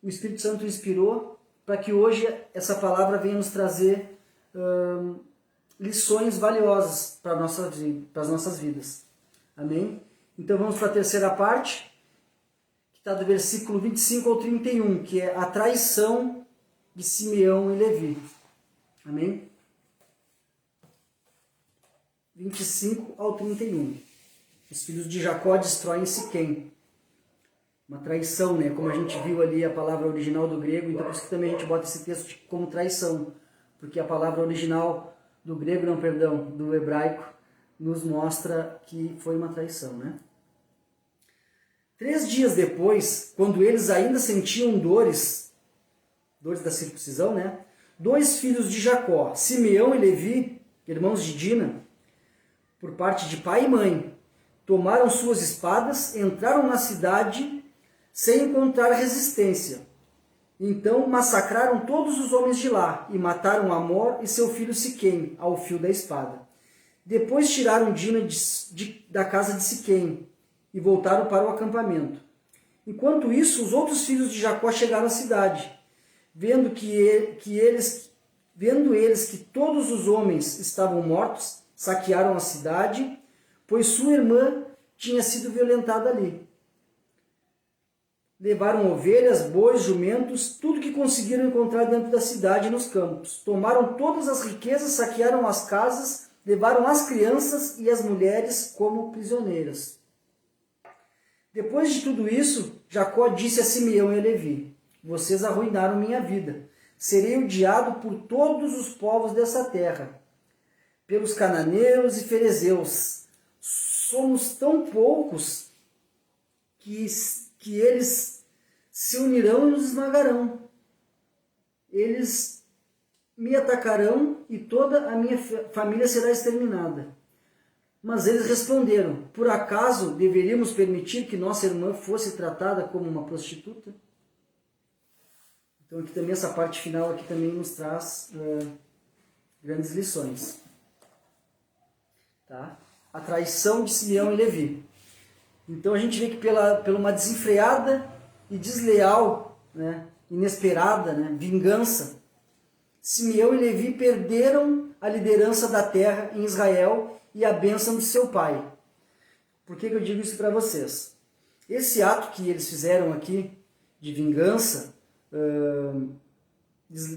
S1: o Espírito Santo inspirou para que hoje essa palavra venha nos trazer lições valiosas para as nossas vidas. Amém? Então vamos para a terceira parte, que está do versículo 25 ao 31, que é a traição de Simeão e Levi. Amém? 25 ao 31. Os filhos de Jacó destroem Siquém. Uma traição, né? Como a gente viu ali a palavra original do grego, então por isso que também a gente bota esse texto como traição. Porque a palavra original do grego, do hebraico, nos mostra que foi uma traição, né? 3 dias depois, quando eles ainda sentiam dores da circuncisão, né? 2 filhos de Jacó, Simeão e Levi, irmãos de Dina, por parte de pai e mãe, tomaram suas espadas, entraram na cidade sem encontrar resistência. Então massacraram todos os homens de lá e mataram Amor e seu filho Siquém ao fio da espada. Depois tiraram Dina da casa de Siquém e voltaram para o acampamento. Enquanto isso, os outros filhos de Jacó chegaram à cidade. Vendo eles que todos os homens estavam mortos, saquearam a cidade, pois sua irmã tinha sido violentada ali. Levaram ovelhas, bois, jumentos, tudo que conseguiram encontrar dentro da cidade e nos campos. Tomaram todas as riquezas, saquearam as casas, levaram as crianças e as mulheres como prisioneiras. Depois de tudo isso, Jacó disse a Simeão e a Levi: vocês arruinaram minha vida. Serei odiado por todos os povos dessa terra, pelos cananeus e ferezeus, somos tão poucos que eles se unirão e nos esmagarão. Eles me atacarão e toda a minha família será exterminada. Mas eles responderam: por acaso deveríamos permitir que nossa irmã fosse tratada como uma prostituta? Então aqui também essa parte final aqui também nos traz grandes lições. Tá? A traição de Simeão e Levi. Então a gente vê que pela uma desenfreada e desleal, né, inesperada, né, vingança, Simeão e Levi perderam a liderança da terra em Israel e a bênção de seu pai. Por que eu digo isso para vocês? Esse ato que eles fizeram aqui, de vingança,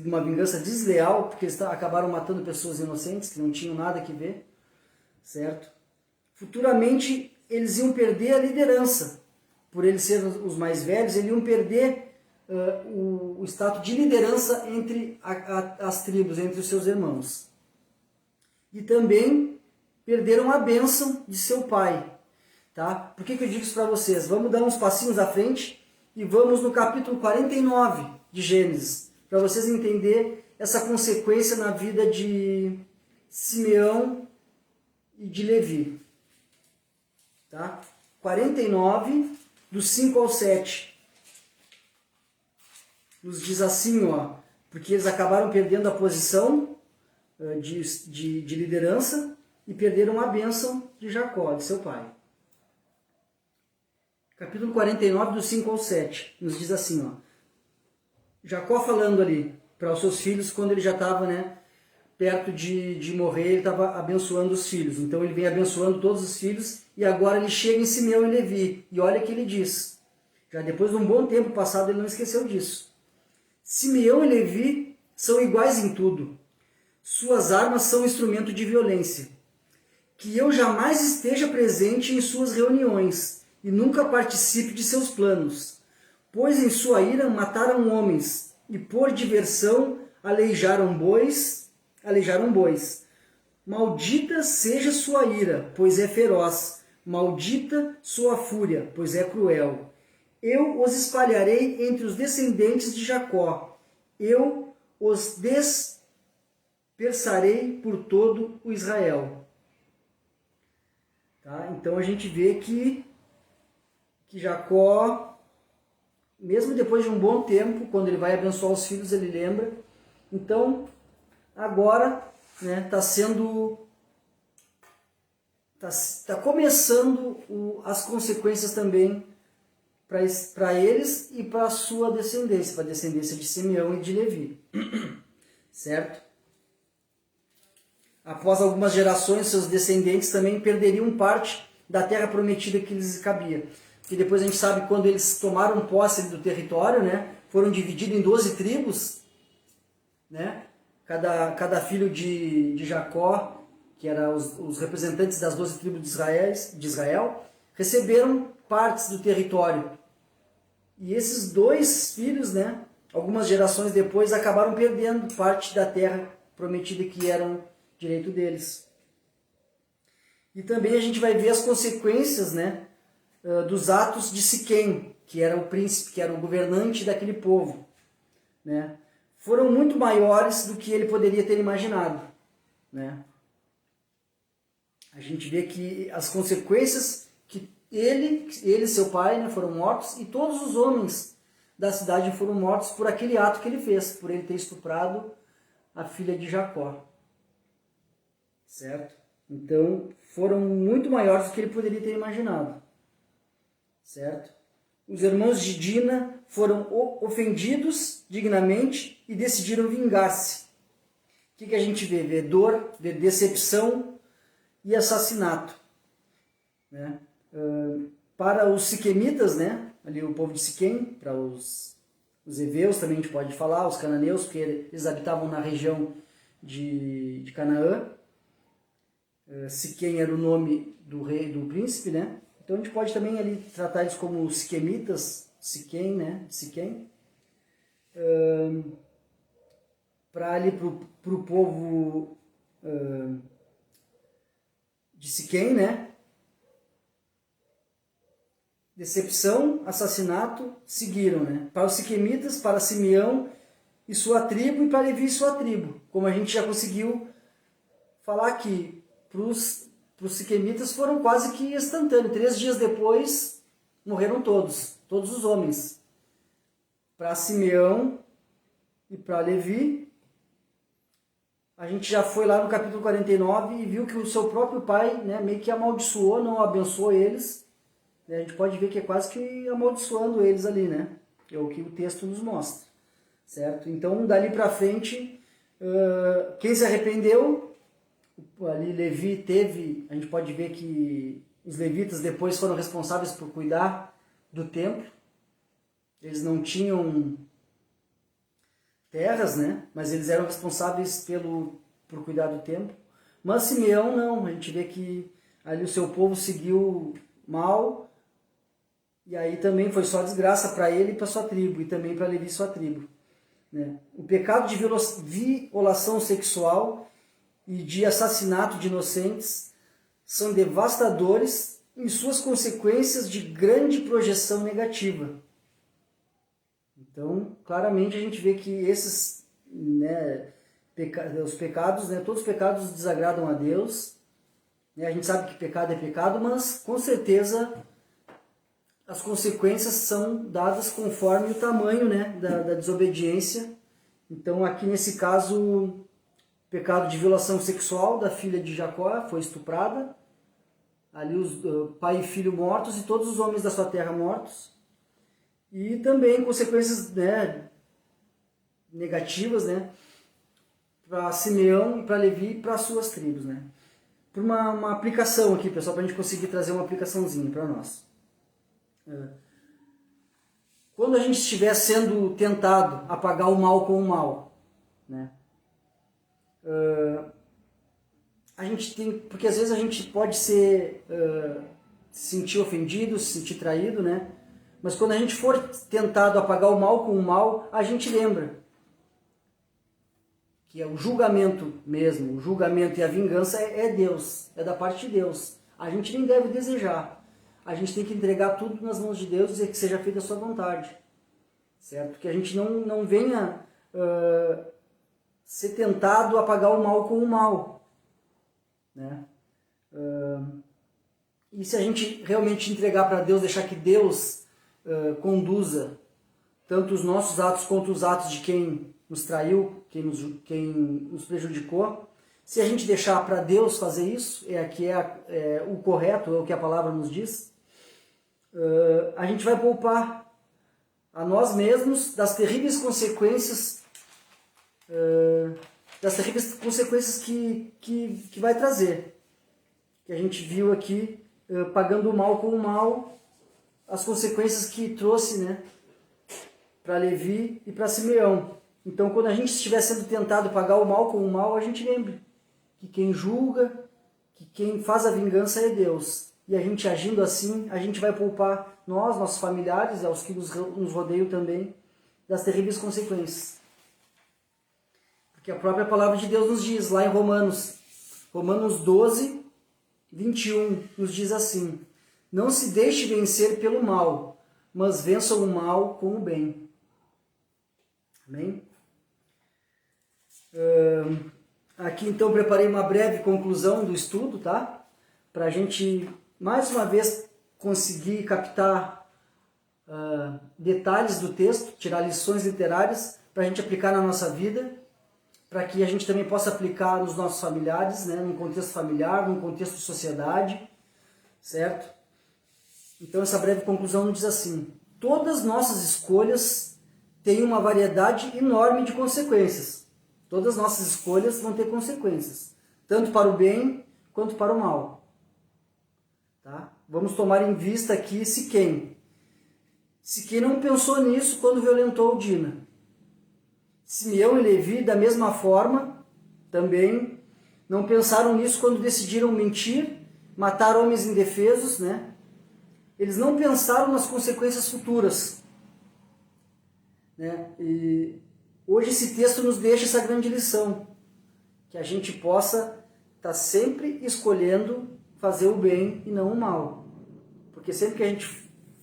S1: uma vingança desleal, porque eles acabaram matando pessoas inocentes, que não tinham nada que ver, certo? Futuramente eles iam perder a liderança. Por eles serem os mais velhos, eles iam perder o status de liderança entre as tribos, entre os seus irmãos. E também perderam a bênção de seu pai. Tá? Por que eu digo isso para vocês? Vamos dar uns passinhos à frente e vamos no capítulo 49 de Gênesis, para vocês entenderem essa consequência na vida de Simeão e de Levi. Tá? 49, do 5 ao 7. Nos diz assim, ó, porque eles acabaram perdendo a posição de liderança e perderam a bênção de Jacó, de seu pai. Capítulo 49, do 5 ao 7, nos diz assim, ó, Jacó falando ali para os seus filhos, quando ele já estava, né, perto de morrer, ele estava abençoando os filhos. Então ele vem abençoando todos os filhos e agora ele chega em Simeão e Levi. E olha o que ele diz. Já depois de um bom tempo passado, ele não esqueceu disso. Simeão e Levi são iguais em tudo. Suas armas são instrumento de violência. Que eu jamais esteja presente em suas reuniões e nunca participe de seus planos, pois em sua ira mataram homens e por diversão aleijaram bois. Maldita seja sua ira, pois é feroz. Maldita sua fúria, pois é cruel. Eu os espalharei entre os descendentes de Jacó. Eu os dispersarei por todo o Israel. Tá? Então a gente vê que Jacó, mesmo depois de um bom tempo, quando ele vai abençoar os filhos, ele lembra. Então, agora, né, tá começando as consequências também para eles e para a sua descendência, para a descendência de Simeão e de Levi. Certo? Após algumas gerações, seus descendentes também perderiam parte da terra prometida que lhes cabia. Porque depois a gente sabe, quando eles tomaram posse do território, né, foram divididos em 12 tribos, né? Cada filho de Jacó, que eram os representantes das 12 tribos de Israel, receberam partes do território. E esses dois filhos, né, algumas gerações depois, acabaram perdendo parte da terra prometida que eram direito deles. E também a gente vai ver as consequências, né, dos atos de Siquém, que era o príncipe, que era o governante daquele povo, né? Foram muito maiores do que ele poderia ter imaginado, né? A gente vê que as consequências que ele e seu pai, né, foram mortos, e todos os homens da cidade foram mortos por aquele ato que ele fez, por ele ter estuprado a filha de Jacó. Certo? Então, foram muito maiores do que ele poderia ter imaginado. Certo? Os irmãos de Dina foram ofendidos dignamente e decidiram vingar-se. O que a gente vê? Vê dor, vê decepção e assassinato. Né? Para os siquemitas, né? Ali o povo de Siquém, para os heveus também a gente pode falar, os cananeus, porque eles habitavam na região de Canaã. Siquém era o nome do rei, do príncipe, né? Então a gente pode também ali tratar eles como siquemitas, Siquém, né? Siquém. Para ali pro povo de Siquém, né? decepção, assassinato, seguiram, né? Para os siquemitas, para Simeão e sua tribo, e para Levi e sua tribo. Como a gente já conseguiu falar aqui, para os siquemitas foram quase que instantâneo. 3 dias depois, morreram todos os homens. Para Simeão e para Levi, a gente já foi lá no capítulo 49 e viu que o seu próprio pai, né, meio que amaldiçoou, não abençoou eles. A gente pode ver que é quase que amaldiçoando eles ali, né? É o que o texto nos mostra, certo? Então, dali para frente, quem se arrependeu, ali Levi teve, a gente pode ver que os levitas depois foram responsáveis por cuidar do templo. Eles não tinham terras, né? Mas eles eram responsáveis por cuidar do templo. Mas Simeão não, a gente vê que ali o seu povo seguiu mal, e aí também foi só desgraça para ele e para sua tribo, e também para Levi e sua tribo, né? O pecado de violação sexual e de assassinato de inocentes são devastadores em suas consequências de grande projeção negativa. Então, claramente a gente vê que esses, né, os pecados, né, todos os pecados desagradam a Deus, né? A gente sabe que pecado é pecado, mas com certeza as consequências são dadas conforme o tamanho, né, da desobediência. Então, aqui nesse caso, pecado de violação sexual da filha de Jacó, foi estuprada. Ali os pai e filho mortos e todos os homens da sua terra mortos. E também consequências, né, negativas, né, para Simeão e para Levi e para suas tribos, né. Por uma aplicação aqui, pessoal, para a gente conseguir trazer uma aplicaçãozinha para nós. Quando a gente estiver sendo tentado a pagar o mal com o mal, né, a gente tem, porque às vezes a gente pode se sentir ofendido, se sentir traído, né? Mas quando a gente for tentado a pagar o mal com o mal, a gente lembra que é o julgamento mesmo, o julgamento e a vingança é Deus, é da parte de Deus. A gente nem deve desejar. A gente tem que entregar tudo nas mãos de Deus e que seja feita a sua vontade, certo? Que a gente não venha ser tentado a pagar o mal com o mal, né? E se a gente realmente entregar para Deus, deixar que Deus conduza tanto os nossos atos quanto os atos de quem nos traiu, quem nos prejudicou, se a gente deixar para Deus fazer isso, é o correto, é o que a palavra nos diz, a gente vai poupar a nós mesmos das terríveis consequências que vai trazer. Que a gente viu aqui, pagando o mal com o mal, as consequências que trouxe, né, para Levi e para Simeão. Então, quando a gente estiver sendo tentado pagar o mal com o mal, a gente lembre que quem julga, que quem faz a vingança é Deus. E a gente agindo assim, a gente vai poupar nós, nossos familiares, aos que nos rodeiam também, das terríveis consequências. Porque a própria palavra de Deus nos diz, lá em Romanos 12, 21, nos diz assim: não se deixe vencer pelo mal, mas vença o mal com o bem. Amém? Aqui então preparei uma breve conclusão do estudo, tá? Para a gente mais uma vez conseguir captar detalhes do texto, tirar lições literárias para a gente aplicar na nossa vida, para que a gente também possa aplicar nos nossos familiares, né? Num contexto familiar, num contexto de sociedade, certo? Então essa breve conclusão nos diz assim: todas nossas escolhas têm uma variedade enorme de consequências. Todas as nossas escolhas vão ter consequências, tanto para o bem quanto para o mal. Tá? Vamos tomar em vista aqui Siquém. Siquém não pensou nisso quando violentou Dina. Simeão e Levi, da mesma forma, também não pensaram nisso quando decidiram mentir, matar homens indefesos, né? Eles não pensaram nas consequências futuras, né? E hoje esse texto nos deixa essa grande lição, que a gente possa estar sempre escolhendo fazer o bem e não o mal. Porque sempre que a gente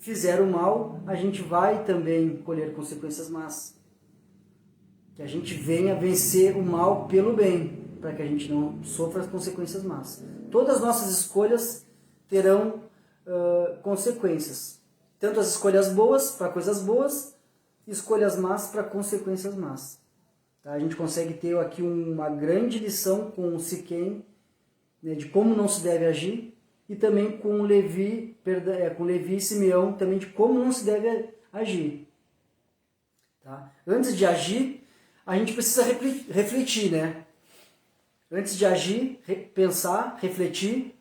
S1: fizer o mal, a gente vai também colher consequências más. Que a gente venha vencer o mal pelo bem, para que a gente não sofra as consequências más. Todas as nossas escolhas terão consequências. Tanto as escolhas boas para coisas boas, escolhas más para consequências más. Tá? A gente consegue ter aqui uma grande lição com Siquém, né, de como não se deve agir, e também com Levi e Simeão, também de como não se deve agir. Tá? Antes de agir, a gente precisa refletir, né? Antes de agir, pensar, refletir,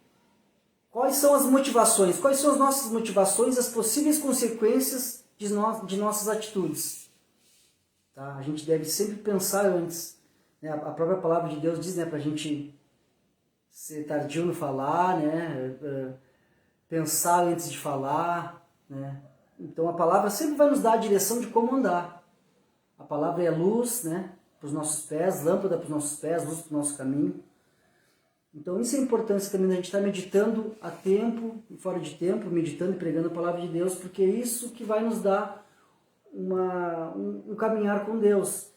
S1: quais são as motivações, quais são as nossas motivações, as possíveis consequências de nossas atitudes. Tá? A gente deve sempre pensar antes. Né? A própria palavra de Deus diz, né, para a gente ser tardio no falar, né? Pensar antes de falar. Né? Então a palavra sempre vai nos dar a direção de como andar. A palavra é luz, né, para os nossos pés, lâmpada para os nossos pés, luz para o nosso caminho. Então isso é importante também, a gente estar meditando a tempo e fora de tempo, meditando e pregando a palavra de Deus, porque é isso que vai nos dar um caminhar com Deus.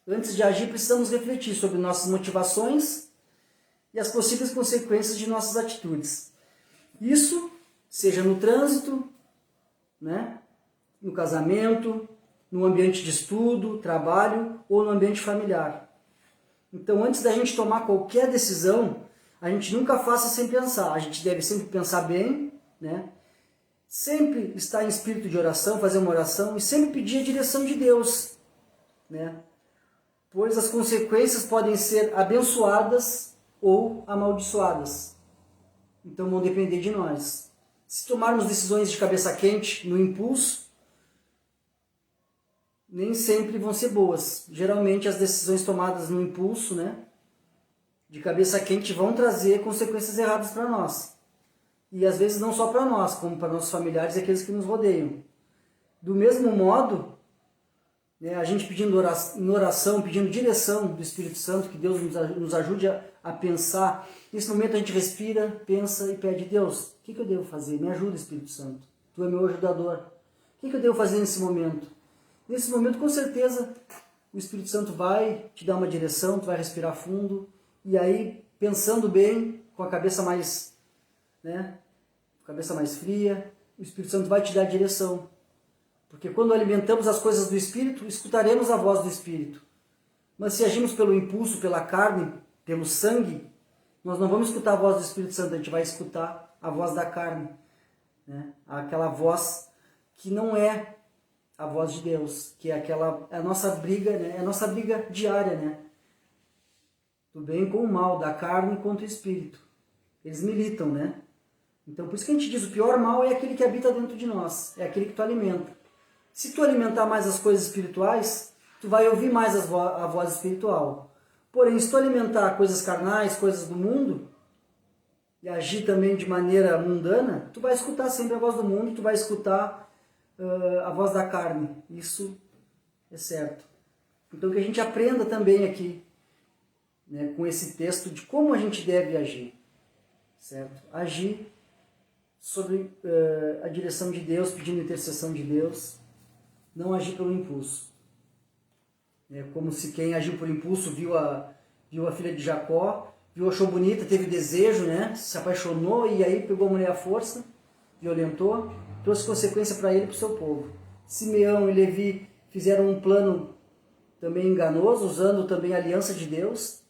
S1: Antes de agir, precisamos refletir sobre nossas motivações e as possíveis consequências de nossas atitudes. Isso, seja no trânsito, né, no casamento, no ambiente de estudo, trabalho ou no ambiente familiar. Então, antes da gente tomar qualquer decisão, a gente nunca faça sem pensar. A gente deve sempre pensar bem, né? Sempre estar em espírito de oração, fazer uma oração e sempre pedir a direção de Deus, né? Pois as consequências podem ser abençoadas ou amaldiçoadas. Então, vão depender de nós. Se tomarmos decisões de cabeça quente, no impulso, nem sempre vão ser boas. Geralmente as decisões tomadas no impulso, né, de cabeça quente, vão trazer consequências erradas para nós. E às vezes não só para nós, como para nossos familiares e aqueles que nos rodeiam. Do mesmo modo, né, a gente pedindo em oração, pedindo direção do Espírito Santo, que Deus nos ajude a pensar. Nesse momento a gente respira, pensa e pede: Deus, o que eu devo fazer? Me ajuda, Espírito Santo. Tu é meu ajudador. O que eu devo fazer nesse momento? Nesse momento, com certeza, o Espírito Santo vai te dar uma direção, tu vai respirar fundo, e aí, pensando bem, com a cabeça mais, né, cabeça mais fria, o Espírito Santo vai te dar a direção. Porque quando alimentamos as coisas do Espírito, escutaremos a voz do Espírito. Mas se agimos pelo impulso, pela carne, pelo sangue, nós não vamos escutar a voz do Espírito Santo, a gente vai escutar a voz da carne, né? Aquela voz que não é a voz de Deus, que é a nossa briga, né? É a nossa briga diária, né? Do bem com o mal, da carne contra o espírito. Eles militam, né? Então, por isso que a gente diz, o pior mal é aquele que habita dentro de nós, é aquele que tu alimenta. Se tu alimentar mais as coisas espirituais, tu vai ouvir mais a voz espiritual. Porém, se tu alimentar coisas carnais, coisas do mundo, e agir também de maneira mundana, tu vai escutar sempre a voz do mundo, tu vai escutar a voz da carne. Isso é certo. Então que a gente aprenda também aqui, né, com esse texto, de como a gente deve agir. Certo? Agir sobre a direção de Deus, pedindo intercessão de Deus, não agir pelo impulso. É como se quem agiu por impulso viu a filha de Jacó, viu, achou bonita, teve desejo, né, se apaixonou e aí pegou a mulher à força, violentou, trouxe consequência para ele e para o seu povo. Simeão e Levi fizeram um plano também enganoso, usando também a aliança de Deus,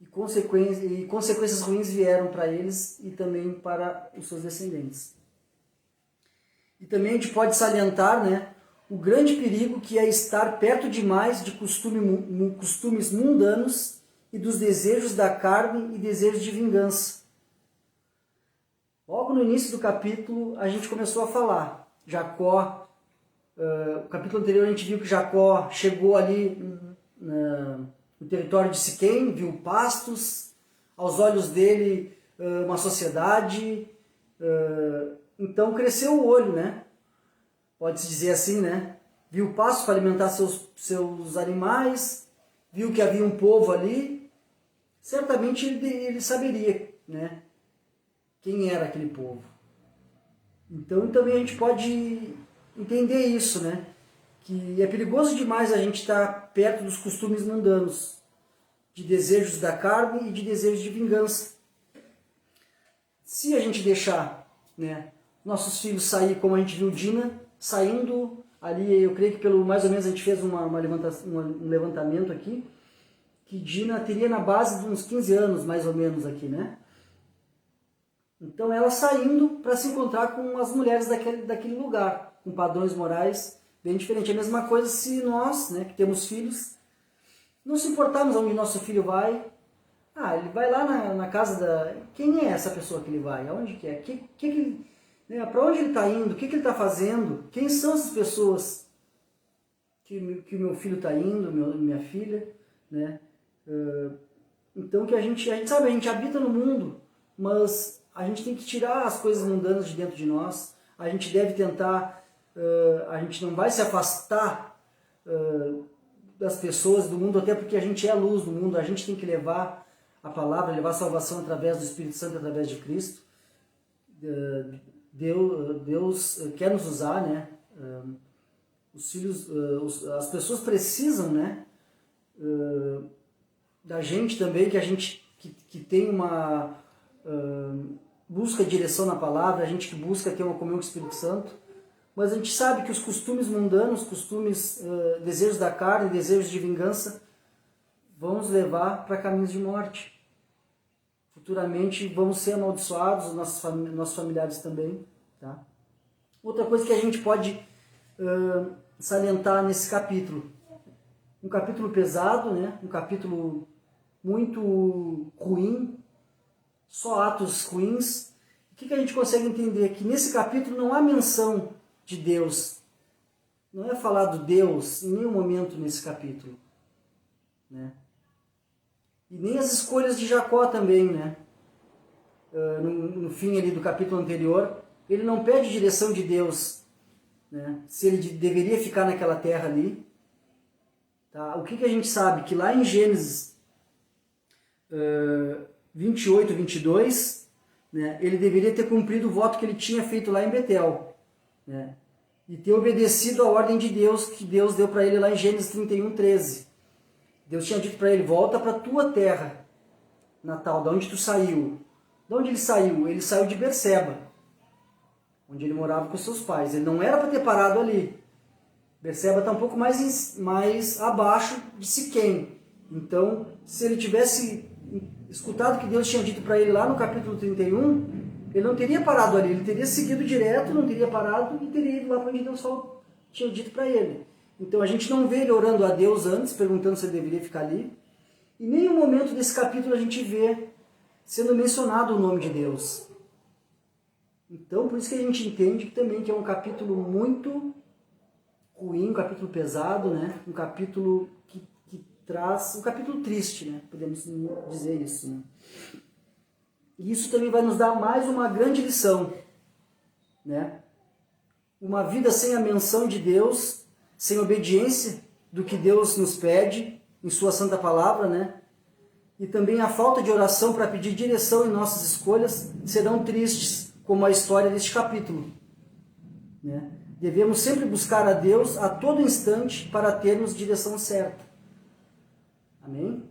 S1: e consequências ruins vieram para eles e também para os seus descendentes. E também a gente pode salientar, né, o grande perigo que é estar perto demais de costumes mundanos e dos desejos da carne e desejos de vingança. Logo no início do capítulo, a gente começou a falar. Jacó, o capítulo anterior a gente viu que Jacó chegou ali no território de Siquém, viu pastos, aos olhos dele uma sociedade, então cresceu o olho, né? Pode-se dizer assim, né? Viu pastos para alimentar seus animais, viu que havia um povo ali, certamente ele saberia, né, quem era aquele povo. Então também a gente pode entender isso, né? Que é perigoso demais a gente estar perto dos costumes mundanos, de desejos da carne e de desejos de vingança. Se a gente deixar, né, nossos filhos sair, como a gente viu Dina, saindo ali, eu creio que pelo mais ou menos a gente fez um levantamento aqui, que Dina teria na base de uns 15 anos, mais ou menos aqui, né? Então ela saindo para se encontrar com as mulheres daquele lugar, com padrões morais bem diferentes. É a mesma coisa se nós, né, que temos filhos, não se importarmos aonde nosso filho vai. Ele vai lá na casa da... Quem é essa pessoa que ele vai? Aonde que é? Né, para onde ele está indo? O que ele está fazendo? Quem são essas pessoas que meu filho está indo, minha filha? Né? Então que a gente sabe, a gente habita no mundo, mas a gente tem que tirar as coisas mundanas de dentro de nós. A gente deve tentar, a gente não vai se afastar das pessoas, do mundo, até porque a gente é a luz do mundo. A gente tem que levar a palavra, levar a salvação através do Espírito Santo, através de Cristo. Deus quer nos usar, né? Os filhos, as pessoas precisam, né? Da gente também, que a gente que tem uma busca direção na palavra, a gente que busca ter uma comunhão com o Espírito Santo, mas a gente sabe que os costumes mundanos, desejos da carne, desejos de vingança, vão nos levar para caminhos de morte. Futuramente vamos ser amaldiçoados, nossos familiares também. Tá? Outra coisa que a gente pode salientar nesse capítulo, um capítulo pesado, né? Um capítulo muito ruim, só atos ruins. O que a gente consegue entender? Que nesse capítulo não há menção de Deus. Não é falado Deus em nenhum momento nesse capítulo. Né? E nem as escolhas de Jacó também, né? No fim ali do capítulo anterior, ele não pede direção de Deus, né? Se ele deveria ficar naquela terra ali. Tá? O que a gente sabe? Que lá em Gênesis 28, 22, né, ele deveria ter cumprido o voto que ele tinha feito lá em Betel, né, e ter obedecido a ordem de Deus, que Deus deu para ele lá em Gênesis 31, 13. Deus tinha dito para ele: volta para a tua terra natal, de onde tu saiu. De onde ele saiu? Ele saiu de Berseba, onde ele morava com seus pais. Ele não era para ter parado ali. Berseba está um pouco mais abaixo de Siquém. Então, se ele tivesse escutado o que Deus tinha dito para ele lá no capítulo 31, ele não teria parado ali, ele teria seguido direto, não teria parado e teria ido lá para onde Deus tinha dito para ele. Então a gente não vê ele orando a Deus antes, perguntando se ele deveria ficar ali. E em nenhum momento desse capítulo a gente vê sendo mencionado o nome de Deus. Então por isso que a gente entende também que é um capítulo muito ruim, um capítulo pesado, né? Um capítulo que traz um capítulo triste, né? Podemos dizer isso. Né? E isso também vai nos dar mais uma grande lição, né? Uma vida sem a menção de Deus, sem obediência do que Deus nos pede em sua santa palavra, né? E também a falta de oração para pedir direção em nossas escolhas serão tristes, como a história deste capítulo, né? Devemos sempre buscar a Deus a todo instante para termos direção certa. Amém?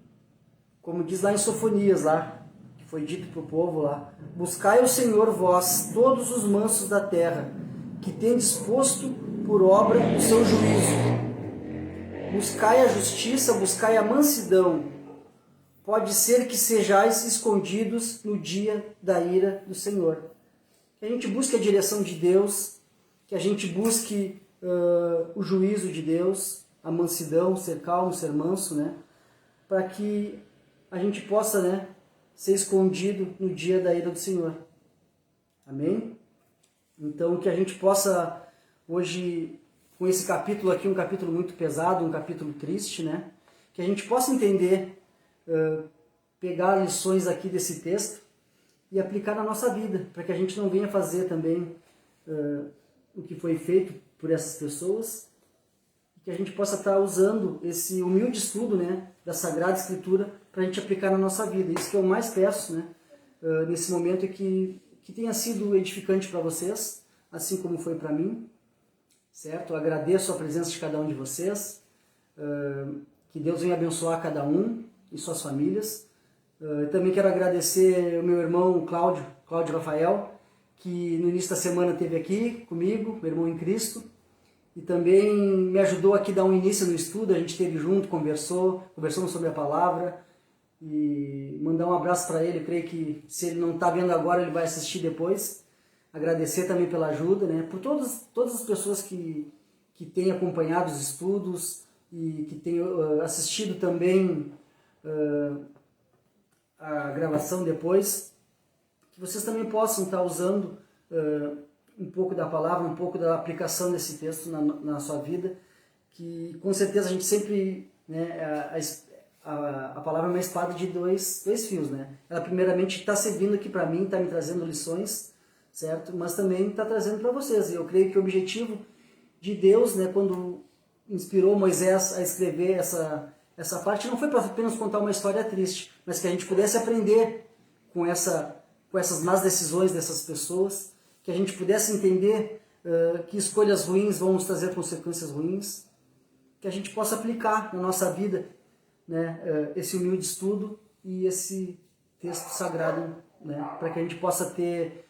S1: Como diz lá em Sofonias, lá, que foi dito para o povo lá: buscai o Senhor vós, todos os mansos da terra, que tendes posto por obra o seu juízo. Buscai a justiça, buscai a mansidão. Pode ser que sejais escondidos no dia da ira do Senhor. Que a gente busque a direção de Deus, que a gente busque o juízo de Deus, a mansidão, ser calmo, ser manso, né? Para que a gente possa, né, ser escondido no dia da ira do Senhor. Amém? Então, que a gente possa, hoje, com esse capítulo aqui, um capítulo muito pesado, um capítulo triste, né, que a gente possa entender, pegar lições aqui desse texto e aplicar na nossa vida, para que a gente não venha fazer também o que foi feito por essas pessoas, que a gente possa estar usando esse humilde estudo, né, da Sagrada Escritura para a gente aplicar na nossa vida. Isso que eu mais peço, né, nesse momento, é que tenha sido edificante para vocês, assim como foi para mim, certo? Eu agradeço a presença de cada um de vocês, que Deus venha abençoar cada um e suas famílias. Eu também quero agradecer o meu irmão Cláudio Rafael, que no início da semana esteve aqui comigo, meu irmão em Cristo, e também me ajudou aqui a dar um início no estudo. A gente esteve junto, conversamos sobre a palavra, e mandar um abraço para ele. Eu creio que se ele não está vendo agora, ele vai assistir depois. Agradecer também pela ajuda, né, por todas as pessoas que têm acompanhado os estudos e que têm assistido também a gravação depois, que vocês também possam estar usando um pouco da palavra, um pouco da aplicação desse texto na sua vida, que com certeza a gente sempre, né, a palavra é uma espada de dois fios, né? Ela primeiramente está servindo aqui para mim, está me trazendo lições, certo? Mas também está trazendo para vocês. E eu creio que o objetivo de Deus, né, quando inspirou Moisés a escrever essa parte, não foi para apenas contar uma história triste, mas que a gente pudesse aprender com essas más decisões dessas pessoas, que a gente pudesse entender que escolhas ruins vão nos trazer consequências ruins, que a gente possa aplicar na nossa vida, né, esse humilde estudo e esse texto sagrado, né, para que a gente possa ter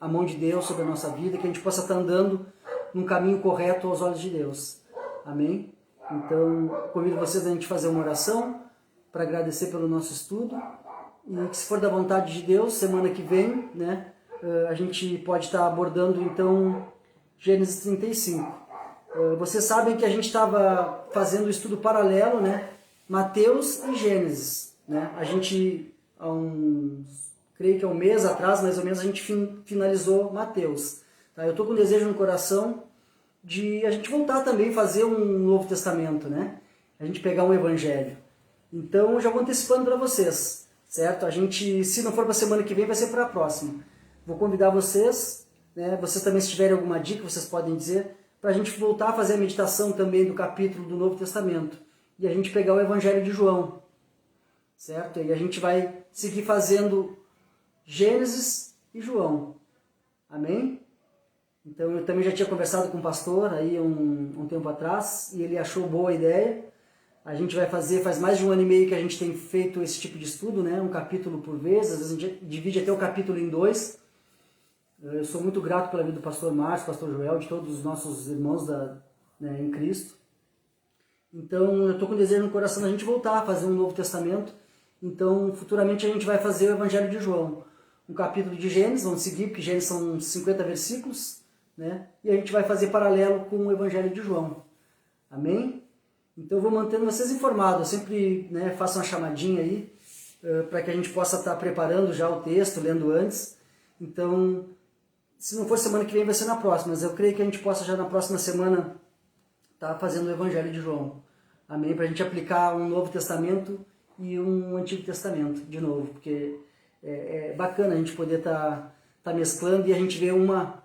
S1: a mão de Deus sobre a nossa vida, que a gente possa estar andando num caminho correto aos olhos de Deus. Amém? Então, convido vocês a gente fazer uma oração para agradecer pelo nosso estudo, e que, se for da vontade de Deus, semana que vem, né, a gente pode estar abordando então Gênesis 35. Vocês sabem que a gente estava fazendo o estudo paralelo, né, Mateus e Gênesis, né? A gente, creio que há um mês atrás, mais ou menos, a gente finalizou Mateus. Tá? Eu estou com um desejo no coração de a gente voltar também a fazer um Novo Testamento, né? A gente pegar um Evangelho. Então, eu já vou antecipando para vocês, certo? A gente, se não for para a semana que vem, vai ser para a próxima. Vou convidar vocês, né? Vocês também, se tiverem alguma dica, vocês podem dizer, para a gente voltar a fazer a meditação também do capítulo do Novo Testamento. E a gente pegar o Evangelho de João, certo? E a gente vai seguir fazendo Gênesis e João. Amém? Então, eu também já tinha conversado com o pastor aí um tempo atrás, e ele achou boa a ideia. A gente vai fazer, faz mais de 1 ano e meio que a gente tem feito esse tipo de estudo, né? Um capítulo por vez, às vezes a gente divide até o capítulo em 2. Eu sou muito grato pela vida do pastor Márcio, pastor Joel, de todos os nossos irmãos né, em Cristo. Então, eu estou com desejo no coração da gente voltar a fazer um Novo Testamento. Então, futuramente a gente vai fazer o Evangelho de João. Um capítulo de Gênesis, vamos seguir, porque Gênesis são 50 versículos, né? E a gente vai fazer paralelo com o Evangelho de João. Amém? Então, eu vou mantendo vocês informados. Eu sempre, né, faço uma chamadinha aí, para que a gente possa estar preparando já o texto, lendo antes. Então, se não for semana que vem, vai ser na próxima. Mas eu creio que a gente possa já na próxima semana estar fazendo o Evangelho de João. Amém? Para a gente aplicar um Novo Testamento e um Antigo Testamento de novo. Porque é bacana a gente poder estar mesclando, e a gente vê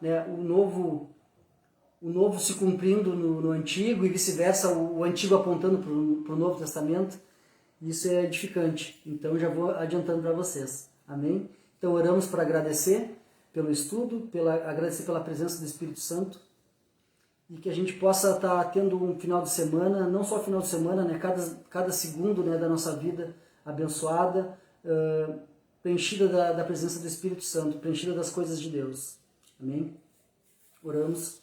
S1: né, o novo se cumprindo no Antigo, e vice-versa, o Antigo apontando para o Novo Testamento. Isso é edificante. Então, já vou adiantando para vocês. Amém? Então, oramos para agradecer pelo estudo, agradecer pela presença do Espírito Santo, e que a gente possa estar tendo um final de semana, não só final de semana, né, cada segundo, né, da nossa vida abençoada, preenchida da presença do Espírito Santo, preenchida das coisas de Deus. Amém? Oramos.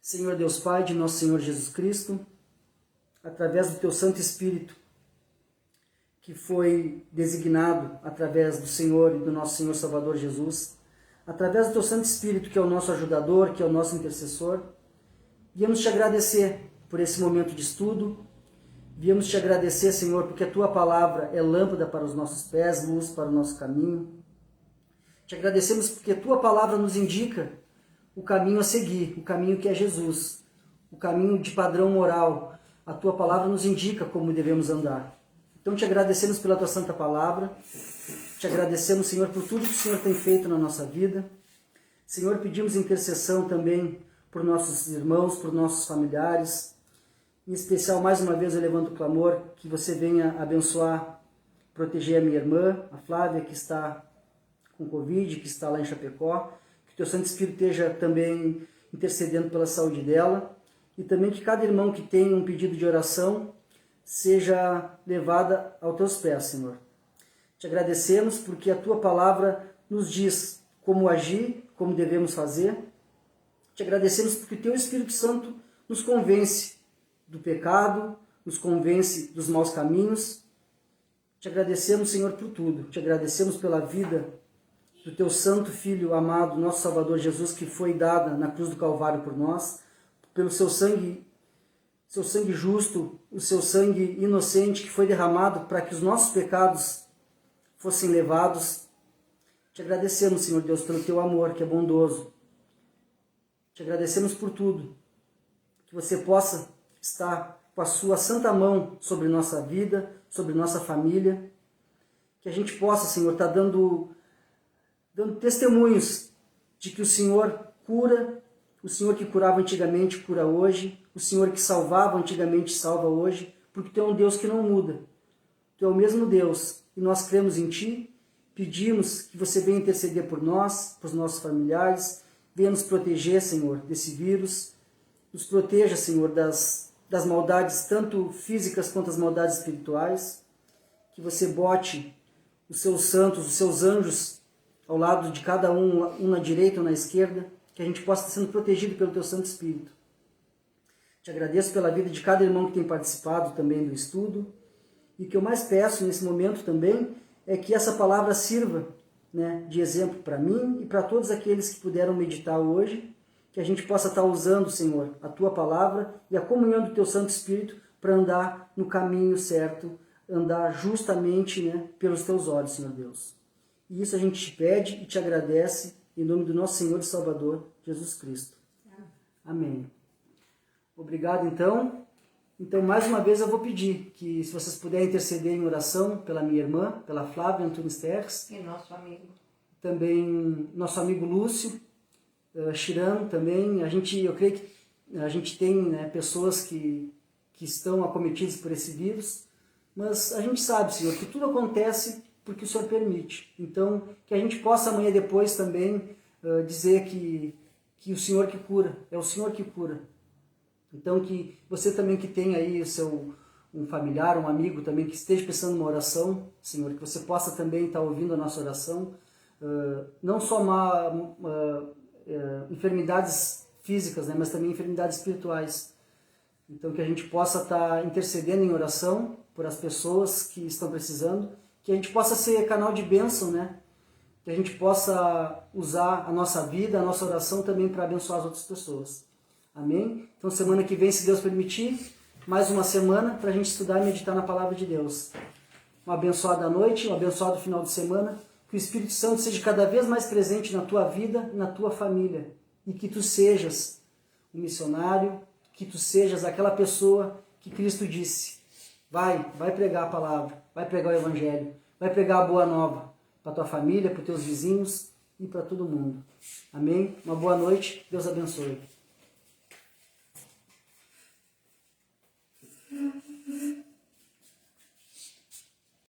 S1: Senhor Deus Pai de nosso Senhor Jesus Cristo, através do Teu Santo Espírito, que foi designado através do Senhor e do nosso Senhor Salvador Jesus, através do Teu Santo Espírito, que é o nosso ajudador, que é o nosso intercessor, viemos Te agradecer por esse momento de estudo, viemos Te agradecer, Senhor, porque a Tua palavra é lâmpada para os nossos pés, luz para o nosso caminho. Te agradecemos porque a Tua palavra nos indica o caminho a seguir, o caminho que é Jesus, o caminho de padrão moral. A Tua palavra nos indica como devemos andar. Então, Te agradecemos pela Tua santa palavra, Te agradecemos, Senhor, por tudo que o Senhor tem feito na nossa vida. Senhor, pedimos intercessão também por nossos irmãos, por nossos familiares. Em especial, mais uma vez, eu levanto o clamor que você venha abençoar, proteger a minha irmã, a Flávia, que está com Covid, que está lá em Chapecó. que o Teu Santo Espírito esteja também intercedendo pela saúde dela, e também que cada irmão que tem um pedido de oração seja levada aos Teus pés, Senhor. Te agradecemos porque a Tua palavra nos diz como agir, como devemos fazer. Te agradecemos porque o Teu Espírito Santo nos convence do pecado, nos convence dos maus caminhos. Te agradecemos, Senhor, por tudo. Te agradecemos pela vida do Teu Santo Filho amado, nosso Salvador Jesus, que foi dada na cruz do Calvário por nós, pelo Seu sangue justo, o Seu sangue inocente que foi derramado para que os nossos pecados fossem levados. Te agradecemos, Senhor Deus, pelo Teu amor, que é bondoso. Te agradecemos por tudo. Que você possa estar com a Sua santa mão sobre nossa vida, sobre nossa família. Que a gente possa, Senhor, estar dando testemunhos de que o Senhor cura, o Senhor que curava antigamente cura hoje, o Senhor que salvava antigamente salva hoje, porque Tu é um Deus que não muda. Tu é o mesmo Deus e nós cremos em Ti, pedimos que você venha interceder por nós, por nossos familiares, venha nos proteger, Senhor, desse vírus, nos proteja, Senhor, das maldades tanto físicas quanto as maldades espirituais, que você bote os Seus santos, os Seus anjos ao lado de cada um na direita ou na esquerda, que a gente possa estar sendo protegido pelo Teu Santo Espírito. Te agradeço pela vida de cada irmão que tem participado também do estudo, e o que eu mais peço nesse momento também é que essa palavra sirva, né, de exemplo para mim e para todos aqueles que puderam meditar hoje, que a gente possa estar usando, Senhor, a Tua palavra e a comunhão do Teu Santo Espírito para andar no caminho certo, andar justamente, né, pelos Teus olhos, Senhor Deus. E isso a gente te pede e te agradece em nome do nosso Senhor e Salvador, Jesus Cristo. Amém. Obrigado, então. Então, mais uma vez eu vou pedir que, se vocês puderem interceder em oração pela minha irmã, pela Flávia Antunes Terres.
S2: E nosso amigo.
S1: Também nosso amigo Lúcio, Chirano também. Eu creio que a gente tem, né, pessoas que estão acometidas por esse vírus, mas a gente sabe, Senhor, que tudo acontece porque o Senhor permite. Então, que a gente possa amanhã depois também dizer que o Senhor que cura, é o Senhor que cura. Então, que você também que tem aí um familiar, um amigo também que esteja pensando numa oração, Senhor, que você possa também estar ouvindo a nossa oração, não só enfermidades físicas, né, mas também enfermidades espirituais. Então, que a gente possa estar intercedendo em oração por as pessoas que estão precisando, que a gente possa ser canal de bênção, né? Que a gente possa usar a nossa vida, a nossa oração também para abençoar as outras pessoas. Amém? Então, semana que vem, se Deus permitir, mais uma semana para a gente estudar e meditar na Palavra de Deus. Uma abençoada noite, um abençoado final de semana. Que o Espírito Santo seja cada vez mais presente na tua vida e na tua família. E que tu sejas um missionário, que tu sejas aquela pessoa que Cristo disse. Vai pregar a palavra, vai pregar o Evangelho, vai pregar a boa nova para tua família, para os teus vizinhos e para todo mundo. Amém? Uma boa noite, Deus abençoe.